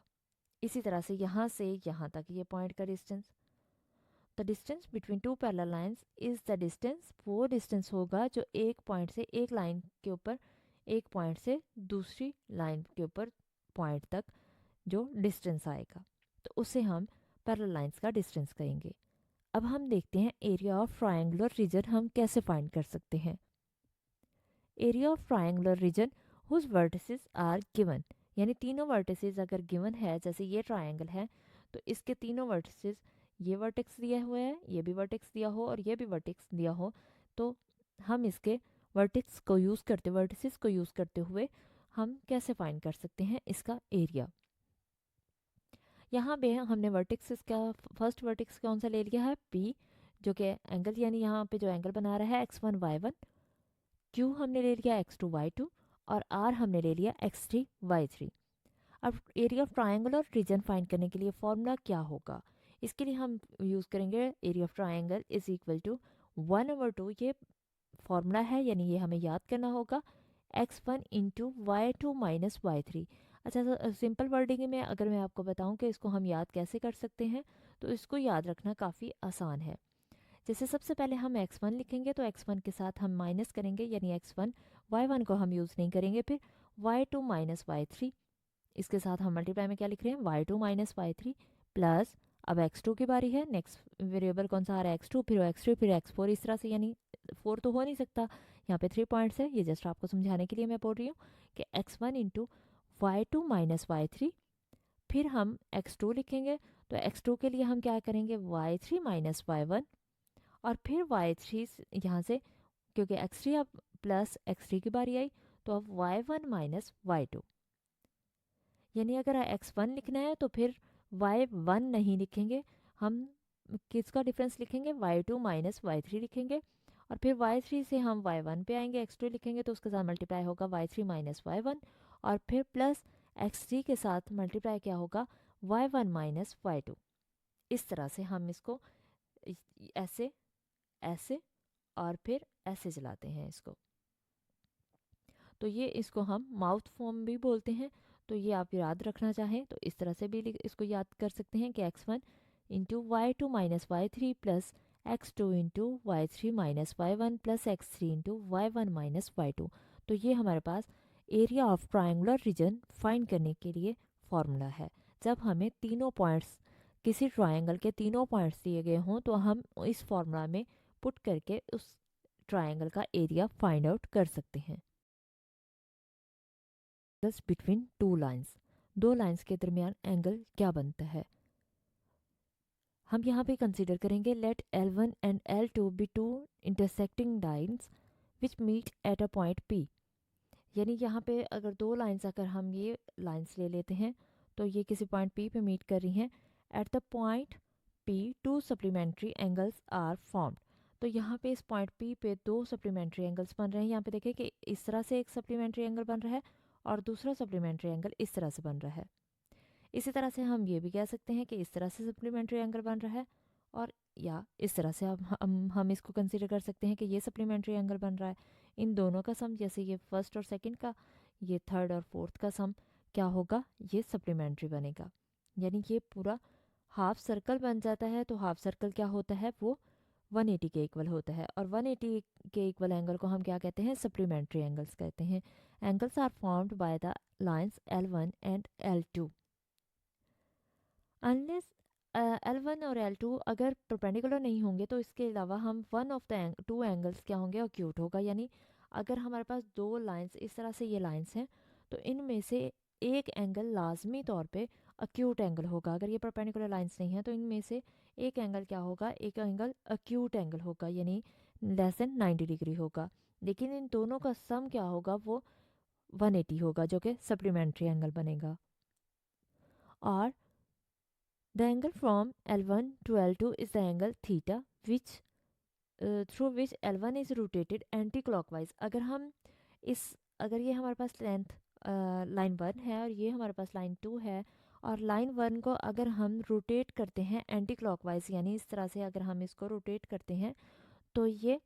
इसी तरह से यहाँ से यहाँ तक ये पॉइंट का distance, the distance between two parallel lines is the distance, वो डिस्टेंस होगा जो एक पॉइंट से एक लाइन के ऊपर, एक पॉइंट से दूसरी लाइन के ऊपर पॉइंट तक जो डिस्टेंस आएगा, तो उसे हम पैरेलल लाइंस का डिस्टेंस कहेंगे। अब हम देखते हैं एरिया ऑफ ट्रायंगुलर रीजन हम कैसे फाइंड कर सकते हैं। Area of triangular region whose vertices are given, यानी तीनों वर्टिसेस अगर गिवन है, जैसे ये ट्रायंगल है तो इसके तीनों वर्टिसेस, ये वर्टेक्स दिया हुआ है, ये भी वर्टेक्स दिया हो और ये भी वर्टेक्स दिया हो, तो हम इसके वर्टेक्स को यूज़ करते, वर्टिसेस को यूज़ करते हुए हम कैसे फाइंड कर सकते हैं इसका एरिया। यहाँ पे हमने वर्टेक्स का फर्स्ट वर्टेक्स कौन सा ले लिया है, P, जो कि एंगल, यानी यहाँ पे जो एंगल बना रहा है x1 y1, Q हमने ले लिया x2 y2 और R हमने ले लिया x3 y3। अब एरिया ऑफ ट्रायंगल और रीजन फाइंड करने के लिए फॉर्मूला क्या होगा, इसके लिए हम यूज़ करेंगे area of triangle is equal to 1/2, ये फॉर्मूला है, यानी ये हमें याद करना होगा, x1 into y2 minus y3। अच्छा, सिंपल वर्डिंग में अगर मैं आपको बताऊं कि इसको हम याद कैसे कर सकते हैं, तो इसको याद रखना काफ़ी आसान है। जैसे सबसे पहले हम x1 लिखेंगे तो x1 के साथ हम माइनस करेंगे, यानी x1 y1 को हम यूज़ नहीं करेंगे, फिर y2 माइनस y3, इसके साथ हम मल्टीप्लाई में क्या लिख रहे हैं, y2 माइनस y3 प्लस, अब x2 की बारी है, नेक्स्ट वेरिएबल कौन सा आ रहा है, x2, फिर x3, फिर x4, इस तरह से, यानी 4 तो हो नहीं सकता, यहाँ पे 3 पॉइंट्स है, ये जस्ट आपको समझाने के लिए मैं बोल रही हूँ कि x1 into y2 minus y3, फिर हम x2 लिखेंगे, तो x2 के लिए हम क्या करेंगे, y3 माइनस y1 और फिर y3 यहाँ से, क्योंकि x3 अब प्लस x3 की बारी आई, तो अब y1 माइनस y2, यानी अगर x1 लिखना है तो फिर y1 नहीं लिखेंगे, हम किसका डिफरेंस लिखेंगे, y2 माइनस y3 लिखेंगे और फिर y3 से हम y1 पे आएंगे, x2 लिखेंगे तो उसके साथ मल्टीप्लाई होगा y3 माइनस y1 और फिर प्लस x3 के साथ मल्टीप्लाई क्या होगा, y1 माइनस y2। इस तरह से हम इसको ऐसे ऐसे और फिर ऐसे चलाते हैं इसको, तो ये इसको हम माउथ फॉर्म भी बोलते हैं। तो ये आप याद रखना चाहें तो इस तरह से भी इसको याद कर सकते हैं कि x1 into y2 minus y3 plus x2 into y3 minus y1 plus x3 into y1 minus y2। तो ये हमारे पास area of triangular region find करने के लिए फॉर्मूला है, जब हमें तीनों पॉइंट्स किसी ट्रायंगल के तीनों पॉइंट्स दिए गए हों तो हम इस फॉर्मूला में पुट करके उस ट्रायंगल का एरिया फाइंड आउट कर सकते हैं। बिटवीन टू लाइंस, दो लाइंस के दरमियान एंगल क्या बनता है, हम यहाँ पे कंसीडर करेंगे let L1 and L2 be two intersecting lines which meet at a point P। यानी यहाँ पे अगर दो लाइंस, अगर हम ये लाइंस ले लेते हैं तो ये किसी पॉइंट P पे मीट कर रही हैं। At the point P two supplementary angles are formed. तो यहाँ पे इस पॉइंट P पे दो सप्लीमेंट्री एंगल्स बन रहे हैं। यहाँ पे देखिए कि इस तरह से एक सप्लीमेंट्री एंगल बन रहा है और दूसरा सप्लीमेंट्री एंगल इस तरह से बन रहा है। इसी तरह से हम ये भी कह सकते हैं कि इस तरह से सप्लीमेंट्री एंगल बन रहा है, और या इस तरह से हम इसको कंसीडर कर सकते हैं कि ये सप्लीमेंट्री एंगल बन रहा है। इन दोनों का सम, जैसे ये फर्स्ट और सेकंड का, ये थर्ड और फोर्थ का सम क्या होगा, ये सप्लीमेंट्री बनेगा। यानी ये पूरा हाफ सर्कल बन जाता है। तो हाफ सर्कल क्या होता है, वो 180 के इक्वल होता है, और 180 के इक्वल एंगल को हम क्या कहते हैं, सप्लीमेंट्री एंगल्स कहते हैं। Angles are formed by the lines L1 and L2 unless L1 और L2 अगर परपेंडिकुलर नहीं होंगे तो इसके अलावा हम one of the two angles क्या होंगे, अक्यूट होगा। यानी अगर हमारे पास दो लाइंस, इस तरह से ये लाइंस हैं, तो इनमें से एक एंगल लाजमी तौर पे अक्यूट एंगल होगा। अगर ये परपेंडिकुलर लाइंस नहीं है तो इनमें से एक एंगल क्या होगा, एक एंगल अक्यूट एंगल होगा, यानी लेस देन 90 डिग्री होगा। लेकिन इन दोनों का सम क्या होगा, वो 180 होगा, जो कि सप्लीमेंट्री एंगल बनेगा। और the angle from L1 to L2 is the angle theta which through which L1 is rotated anti-clockwise। अगर ये हमारे पास लेंथ लाइन 1 है और ये हमारे पास लाइन 2 है, और लाइन 1 को अगर हम रोटेट करते हैं एंटी क्लॉकवाइज, यानी इस तरह से अगर हम इसको रोटेट करते हैं, तो ये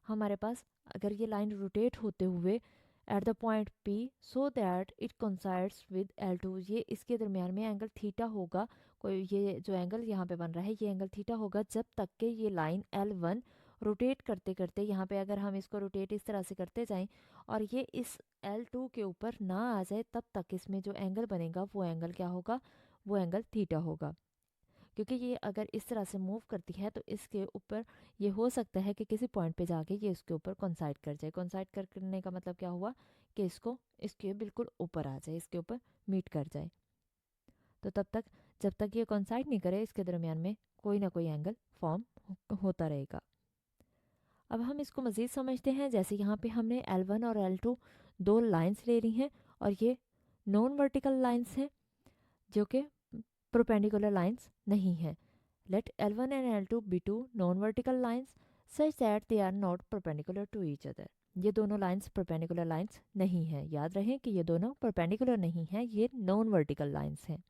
हमारे पास, अगर ये लाइन रोटेट होते हुए eight the point P so that it coincides with L2, ये इसके दरमियान में एंगल थीटा होगा। कोई ये जो एंगल यहाँ पे बन रहा है, ये एंगल थीटा होगा जब तक कि ये लाइन L1 रोटेट करते करते, यहाँ पे अगर हम इसको रोटेट इस तरह से करते जाएं और ये इस L2 के ऊपर ना आ जाए, तब तक इसमें जो एंगल बनेगा वो एंगल क्या होगा, वो एंगल थीटा होगा। क्योंकि ये अगर इस तरह से मूव करती है तो इसके ऊपर ये हो सकता है कि किसी पॉइंट पे जाके ये इसके ऊपर कोइंसाइड कर जाए। कोइंसाइड करने का मतलब क्या हुआ, कि इसको इसके बिल्कुल ऊपर आ जाए, इसके ऊपर मीट कर जाए। तो तब तक, जब तक ये कोइंसाइड नहीं करे, इसके दरमियान में कोई ना कोई एंगल फॉर्म होता रहेगा। अब हम इसको मज़ीद समझते हैं। जैसे यहाँ पे हमने L1 और L2 दो लाइंस ले रही हैं, और ये नॉन वर्टिकल लाइंस हैं जो कि परपेंडिकुलर लाइंस नहीं है। Let L1 and L2 be two non-vertical lines such that they are not perpendicular to each other। ये दोनों लाइंस परपेंडिकुलर लाइंस नहीं है। याद रहे कि ये दोनों परपेंडिकुलर नहीं है, ये नॉन वर्टिकल लाइंस हैं।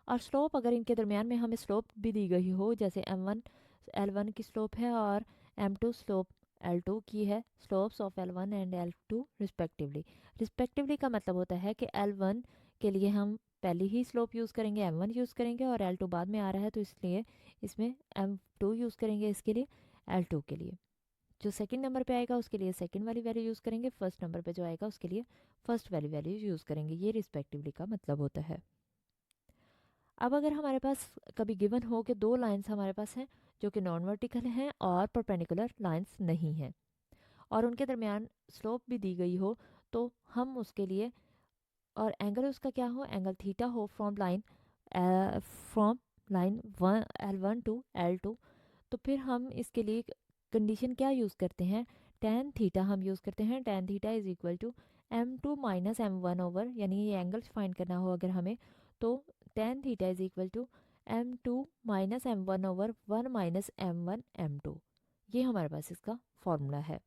और स्लोप, अगर इनके दरमियान में हमें स्लोप भी दी गई हो, जैसे M1 L1 की स्लोप है और M2 स्लोप L2 की है, slopes of L1 and L2 respectively का मतलब होता है कि L1 के लिए हम पहले ही स्लोप यूज़ करेंगे, M1 यूज़ करेंगे, और L2 बाद में आ रहा है तो इसलिए इसमें M2 यूज़ करेंगे, इसके लिए L2 के लिए। जो सेकंड नंबर पे आएगा उसके लिए सेकंड वाली वैल्यू यूज़ करेंगे, फर्स्ट नंबर पे जो आएगा उसके लिए फर्स्ट वाली वैल्यू यूज़ करेंगे। ये रिस्पेक्टिवली का मतलब होता है। अब अगर हमारे पास कभी गिवन हो कि दो लाइंस हमारे पास हैं जो कि नॉन वर्टिकल हैं और परपेंडिकुलर लाइंस नहीं हैं, और उनके दरमियान स्लोप भी दी गई हो, तो हम उसके लिए, और एंगल उसका क्या हो, एंगल थीटा हो from line L1 to L2, तो फिर हम इसके लिए कंडीशन क्या यूज़ करते हैं, टेन थीटा हम यूज़ करते हैं। Tan theta is equal to M2 minus M1 over, यानी ये एंगल्स फाइंड करना हो अगर हमें, तो tan theta is equal to M2 minus M1 over 1 minus M1 M2। ये हमारे पास इसका फॉर्मूला है।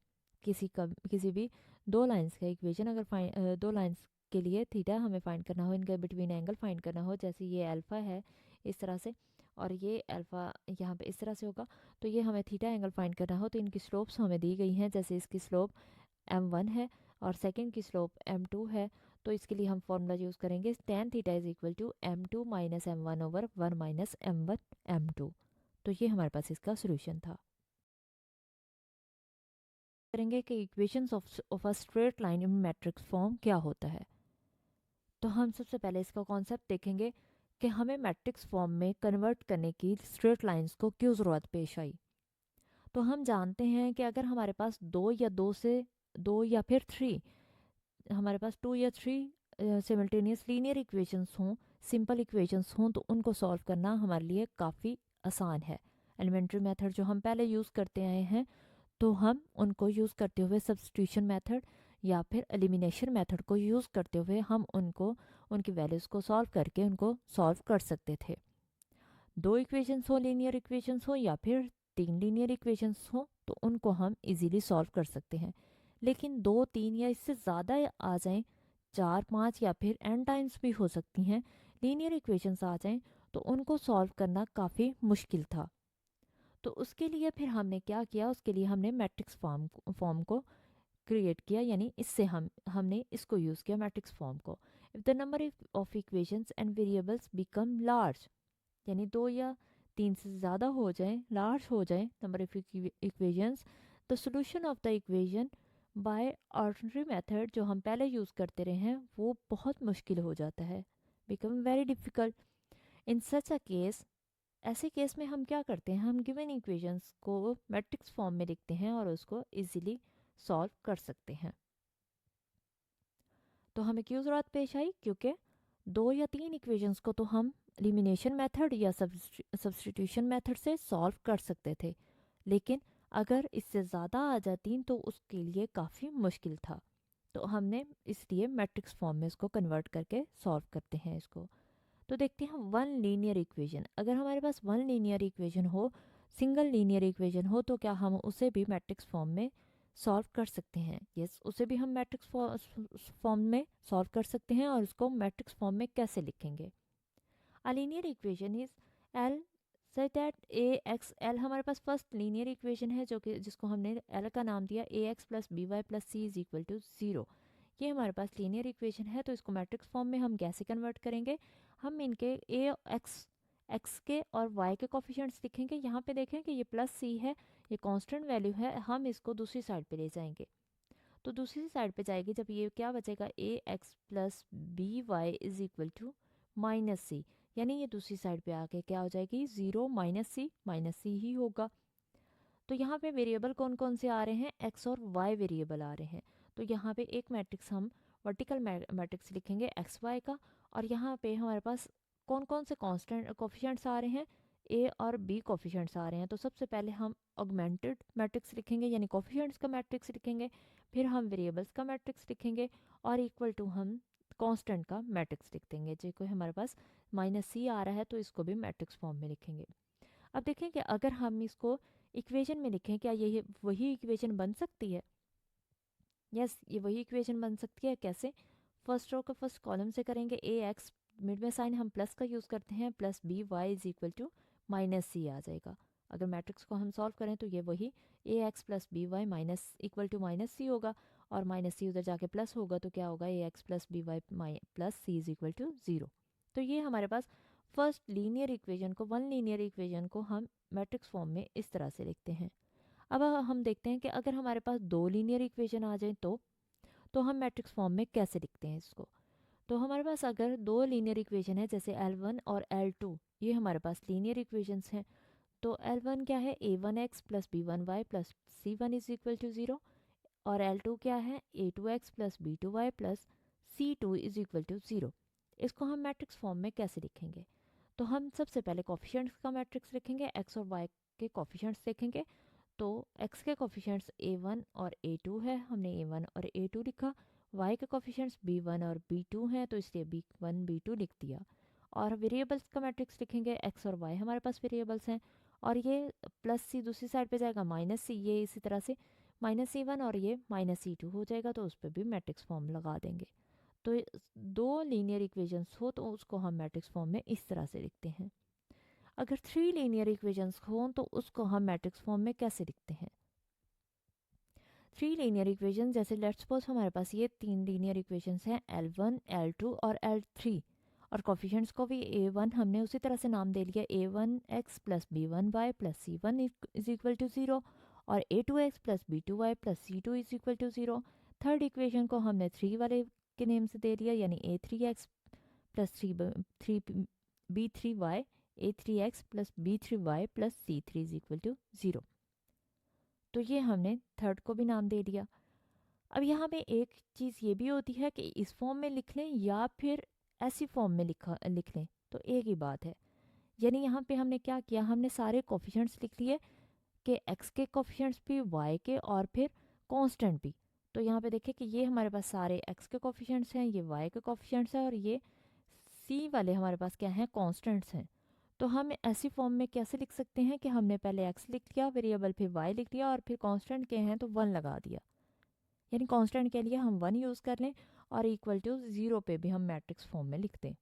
किसी भी दो लाइंस का इक्वेशन अगर दो लाइंस के लिए थीटा हमें फाइंड करना हो, इनके बिटवीन एंगल फाइंड करना हो, जैसे ये अल्फ़ा है इस तरह से और ये अल्फ़ा यहाँ पे इस तरह से होगा, तो ये हमें थीटा एंगल फाइंड करना हो, तो इनकी स्लोप्स हमें दी गई हैं। जैसे इसकी स्लोप M1 है और सेकंड की स्लोप M2 है, तो इसके लिए हम फॉर्मूला यूज़ करेंगे tan theta is equal to M2 minus M1 over 1 minus M1 M2। तो ये हमारे पास इसका सोल्यूशन था। करेंगे कि equations of a straight line in matrix form क्या होता है। तो हम सबसे पहले इसका कॉन्सेप्ट देखेंगे कि हमें मैट्रिक्स फॉर्म में कन्वर्ट करने की स्ट्रेट लाइंस को क्यों ज़रूरत पेश आई। तो हम जानते हैं कि अगर हमारे पास दो या फिर थ्री, हमारे पास टू या थ्री सिमल्टेनियस लीनियर इक्वेशंस हों, सिंपल इक्वेशंस हों, तो उनको सॉल्व करना हमारे लिए काफ़ी आसान है। एलिमेंट्री मेथड जो हम पहले यूज़ करते आए हैं, तो हम उनको यूज़ करते हुए सब्स्टिट्यूशन मेथड या फिर एलिमिनेशन मेथड को यूज़ करते हुए हम उनको उनकी वैल्यूज़ को सॉल्व करके उनको सॉल्व कर सकते थे। दो इक्वेशंस हो, लीनियर इक्वेशंस हो या फिर तीन लीनियर इक्वेशंस हो, तो उनको हम इजीली सॉल्व कर सकते हैं। लेकिन दो, तीन या इससे ज़्यादा आ जाएं, चार, पाँच या फिर एन टाइम्स भी हो सकती हैं, लीनियर इक्वेशंस आ जाएं, तो उनको सॉल्व करना काफ़ी मुश्किल था। तो उसके लिए फिर हमने क्या किया, उसके लिए हमने मैट्रिक्स फॉर्म को क्रिएट किया, यानी इससे हमने इसको यूज़ किया मैट्रिक्स फॉर्म को। If the number of equations and variables become large, यानी दो या तीन से ज़्यादा हो जाएं, लार्ज हो जाएं number of equations, the solution of the equation by ordinary method जो हम पहले यूज़ करते रहे हैं वो बहुत मुश्किल हो जाता है, become very difficult. In such a case, ऐसे केस में हम क्या करते हैं, हम गिवन इक्वेशंस को मैट्रिक्स फॉर्म में लिखते हैं और उसको इजीली सॉल्व कर सकते हैं। तो हमें क्यों ज़रूरत पेश आई, क्योंकि दो या तीन इक्वेशंस को तो हम एलिमिनेशन मेथड या सब्स्टिट्यूशन मेथड से सॉल्व कर सकते थे, लेकिन अगर इससे ज़्यादा आ जाती तो उसके लिए काफ़ी मुश्किल था। तो हमने इसलिए मैट्रिक्स फॉर्म में इसको कन्वर्ट करके सॉल्व करते हैं इसको। तो देखते हैं वन लीनियर इक्वेशन, अगर हमारे पास वन लीनियर इक्वेशन हो, सिंगल लीनियर इक्वेशन हो, तो क्या हम उसे भी मैट्रिक्स फॉर्म में सॉल्व कर सकते हैं? यस, उसे भी हम मैट्रिक्स फॉर्म में सॉल्व कर सकते हैं। और उसको मैट्रिक्स फॉर्म में कैसे लिखेंगे? अ linear equation is L such that A x, L हमारे पास फर्स्ट लीनियर इक्वेशन है जो कि जिसको हमने एल का नाम दिया a x plus b y plus C is equal to zero. ये हमारे पास लीनियर इक्वेशन है, तो इसको मैट्रिक्स फॉर्म में हम कैसे कन्वर्ट करेंगे? हम इनके ए एक्स के और वाई के कोफिशिएंट्स लिखेंगे। यहाँ पे देखें कि ये प्लस सी है, ये कांस्टेंट वैल्यू है, हम इसको दूसरी साइड पे ले जाएंगे। तो दूसरी साइड पे जाएगी जब ये क्या बचेगा, a x plus b y is equal to minus c, यानी ये दूसरी साइड पे आके क्या हो जाएगी, ज़ीरो माइनस सी ही होगा। तो यहाँ पे वेरिएबल कौन कौन से आ रहे हैं, एक्स और वाई वेरिएबल आ रहे हैं। तो यहाँ पे एक मैट्रिक्स हम वर्टिकल मैट्रिक्स लिखेंगे एक्स वाई का, और यहाँ पे हमारे पास कौन कौन से कांस्टेंट कोफिशिएंट्स आ रहे हैं, ए और बी कोफिशिएंट्स आ रहे हैं। तो सबसे पहले हम ऑगमेंटेड मैट्रिक्स लिखेंगे, यानी कोफिशिएंट्स का मैट्रिक्स लिखेंगे, फिर हम वेरिएबल्स का मैट्रिक्स लिखेंगे, और इक्वल टू हम कांस्टेंट का मैट्रिक्स लिख देंगे। जो कोई हमारे पास माइनस सी आ रहा है तो इसको भी मैट्रिक्स फॉर्म में लिखेंगे। अब देखें कि अगर हम इसको इक्वेशन में लिखें, क्या ये वही इक्वेशन बन सकती है? यस, ये वही इक्वेशन बन सकती है। कैसे? फर्स्ट रो का फर्स्ट कॉलम से करेंगे, ए एक्स मिड में साइन हम प्लस का यूज़ करते हैं, plus b y is equal to minus c आ जाएगा। अगर मैट्रिक्स को हम सॉल्व करें तो ये वही a x plus b y minus equal to minus c होगा, और माइनस सी उधर जाके प्लस होगा, तो क्या होगा, a x plus b y plus C is equal to zero. तो ये हमारे पास फर्स्ट लीनियर इक्वेशन को, वन लीनियर इक्वेशन को हम मैट्रिक्स फॉर्म में इस तरह से लिखते हैं। अब हम देखते हैं कि अगर हमारे पास दो लीनियर इक्वेशन आ जाए तो हम मैट्रिक्स फॉर्म में कैसे लिखते हैं इसको। तो हमारे पास अगर दो लीनियर इक्वेशन है, जैसे L1 और L2, ये हमारे पास लीनियर इक्वेशंस हैं। तो L1 क्या है, a1x plus b1y plus c1 is equal to zero, और L2 क्या है, a2x plus b2y plus c2 is equal to zero. इसको हम मैट्रिक्स फॉर्म में कैसे लिखेंगे? तो हम सबसे पहले कोफिशिएंट्स का मैट्रिक्स लिखेंगे, x और y के कोफिशिएंट्स देखेंगे। तो x के कोफिशिएंट्स a1 और a2 है, हमने a1 और a2 लिखा। y के कोफिशिएंट्स b1 और b2 हैं, तो इसलिए b1 b2 लिख दिया। और वेरिएबल्स का मैट्रिक्स लिखेंगे, x और y हमारे पास वेरिएबल्स हैं, और ये प्लस सी दूसरी साइड पे जाएगा, माइनस सी, ये इसी तरह से माइनस सी वन और ये माइनस सी टू हो जाएगा, तो उस पर भी मैट्रिक्स फॉर्म लगा देंगे। तो दो लीनियर इक्वेशंस हो तो उसको हम मैट्रिक्स फॉर्म में इस तरह से लिखते हैं। अगर थ्री लीनियर इक्वेशंस हों तो उसको हम मैट्रिक्स फॉर्म में कैसे लिखते हैं? थ्री लीनियर इक्वेशन, जैसे लेट्स सपोज हमारे पास ये तीन लीनियर इक्वेशंस हैं, L1, L2 और L3, और कोफिशिएंट्स को भी a1 हमने उसी तरह से नाम दे लिया, a1x plus b1y plus c1 is equal to zero, और a2x plus b2y plus c2 is equal to zero. Third equation को हमने थ्री वाले के नेम से दे दिया, यानी a3x plus three b3y a3x plus b3y plus c3 is equal to 0। तो ये हमने थर्ड को भी नाम दे दिया। अब यहाँ पे एक चीज़ ये भी होती है कि इस फॉर्म में लिख लें या फिर ऐसी फॉर्म में लिख लें, तो एक ही बात है। यानी यहाँ पे हमने क्या किया, हमने सारे कोफिशिएंट्स लिख लिए कि x के कोफिशिएंट्स भी, y के, और फिर कांस्टेंट भी। तो यहाँ पे देखें कि ये हमारे पास सारे x के कोफिशिएंट्स हैं, ये y के कोफिशिएंट्स हैं, और ये c वाले हमारे पास क्या हैं, कांस्टेंट्स हैं। तो हम ऐसी फॉर्म में कैसे लिख सकते हैं कि हमने पहले x लिख लिया वेरिएबल, फिर y लिख लिया, और फिर कांस्टेंट के हैं तो 1 लगा दिया। यानी कांस्टेंट के लिए हम 1 यूज़ कर लें, और इक्वल टू 0 पे भी हम मैट्रिक्स फॉर्म में लिख दें,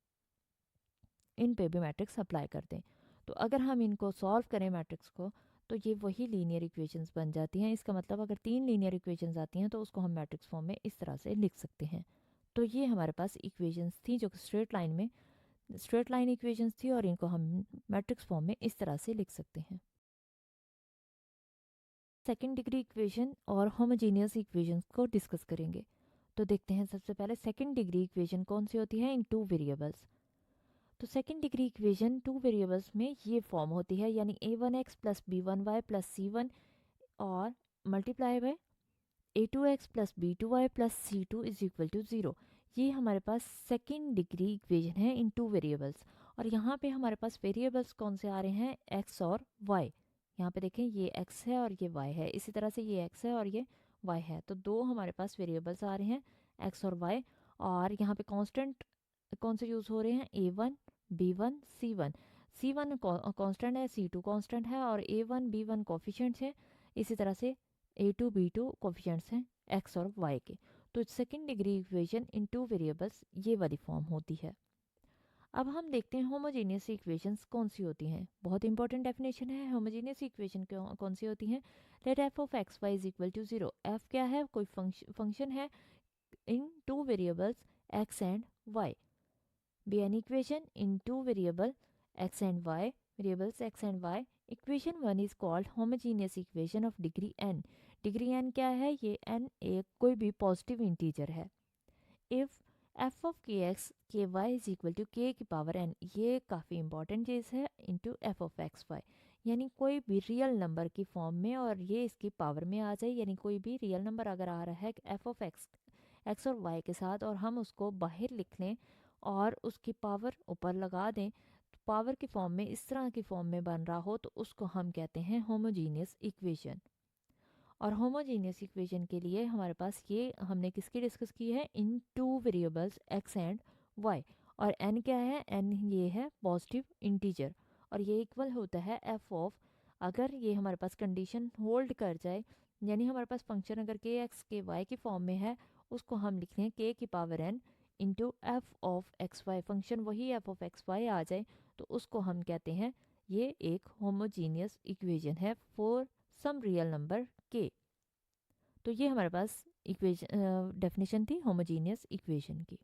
इन पे भी मैट्रिक्स अप्लाई कर दें। तो अगर हम इनको सॉल्व करें मैट्रिक्स को, तो ये वही लीनियर इक्वेशंस बन जाती हैं। इसका मतलब अगर 3 लीनियर इक्वेशंस आती हैं तो उसको हम मैट्रिक्स फॉर्म में इस तरह से लिख सकते हैं। तो ये हमारे पास इक्वेशंस थी जो स्ट्रेट लाइन इक्वेशंस थी, और इनको हम मैट्रिक्स फॉर्म में इस तरह से लिख सकते हैं। सेकेंड डिग्री इक्वेशन और होमोजीनियस इक्वेशंस को डिस्कस करेंगे। तो देखते हैं सबसे पहले सेकेंड डिग्री इक्वेशन कौन सी होती है इन 2 वेरिएबल्स। तो सेकेंड डिग्री इक्वेशन 2 वेरिएबल्स में ये फॉर्म होती है, यानी a1x plus b1y plus c1 और multiply by a2x plus b2y plus c2 is equal to 0। ये हमारे पास सेकेंड डिग्री इक्वेशन है इन 2 वेरिएबल्स। और यहाँ पे हमारे पास वेरिएबल्स कौन से आ रहे हैं, x और y। यहाँ पे देखें ये x है और ये y है, इसी तरह से ये x है और ये y है। तो दो हमारे पास वेरिएबल्स आ रहे हैं, x और y। और यहाँ पे कांस्टेंट कौन से यूज़ हो रहे हैं, a1 b1 c1। c1 constant है, c2 कांस्टेंट है, और a1 b1 कोफिशिएंट्स है। इसी तरह से a2 b2 कोफिशिएंट्स हैं x और y के। तो second degree equation in 2 variables ये वाली फॉर्म होती है। अब हम देखते हैं होमोजीनियस इक्वेशंस कौन सी होती हैं। बहुत इंपॉर्टेंट डेफिनेशन है, होमोजीनियस इक्वेशन कौन सी होती हैं। Let f of x y is equal to 0। F क्या है, कोई फंक्शन है in 2 variables x and y। Be an equation in 2 variable x and y, variables x and y। Equation 1 is called homogeneous equation of degree n। Degree n क्या है, ये n एक कोई भी पॉजिटिव इंटीजर है। If F of k x k y is equal to k की power n, ये काफ़ी इंपॉर्टेंट चीज़ है, into f of x y. यानी कोई भी रियल नंबर की फॉर्म में और ये इसकी पावर में आ जाए, यानी कोई भी रियल नंबर अगर आ रहा है एफ ऑफ एक्स और वाई के साथ, और हम उसको बाहर लिख लें और उसकी पावर ऊपर लगा दें, तो पावर की फॉर्म में इस तरह की फॉर्म में बन रहा हो, तो उसको हम कहते हैं होमोजीनियस इक्वेशन। और होमोजीनियस इक्वेशन के लिए हमारे पास ये हमने किसकी डिस्कस की है, in 2 variables x and y। और n क्या है, n ये है पॉजिटिव इंटीजर, और ये इक्वल होता है f ऑफ, अगर ये हमारे पास कंडीशन होल्ड कर जाए, यानी हमारे पास फंक्शन अगर के एक्स के वाई की फॉर्म में है, उसको हम लिख लें k की power n into f of x y. Function वही एफ ऑफ एक्स वाई आ जाए, तो उसको हम कहते हैं ये एक होमोजीनियस इक्वेशन है for some real number k। तो ये हमारे पास इक्वेशन डेफिनेशन थी होमोजीनियस इक्वेशन की।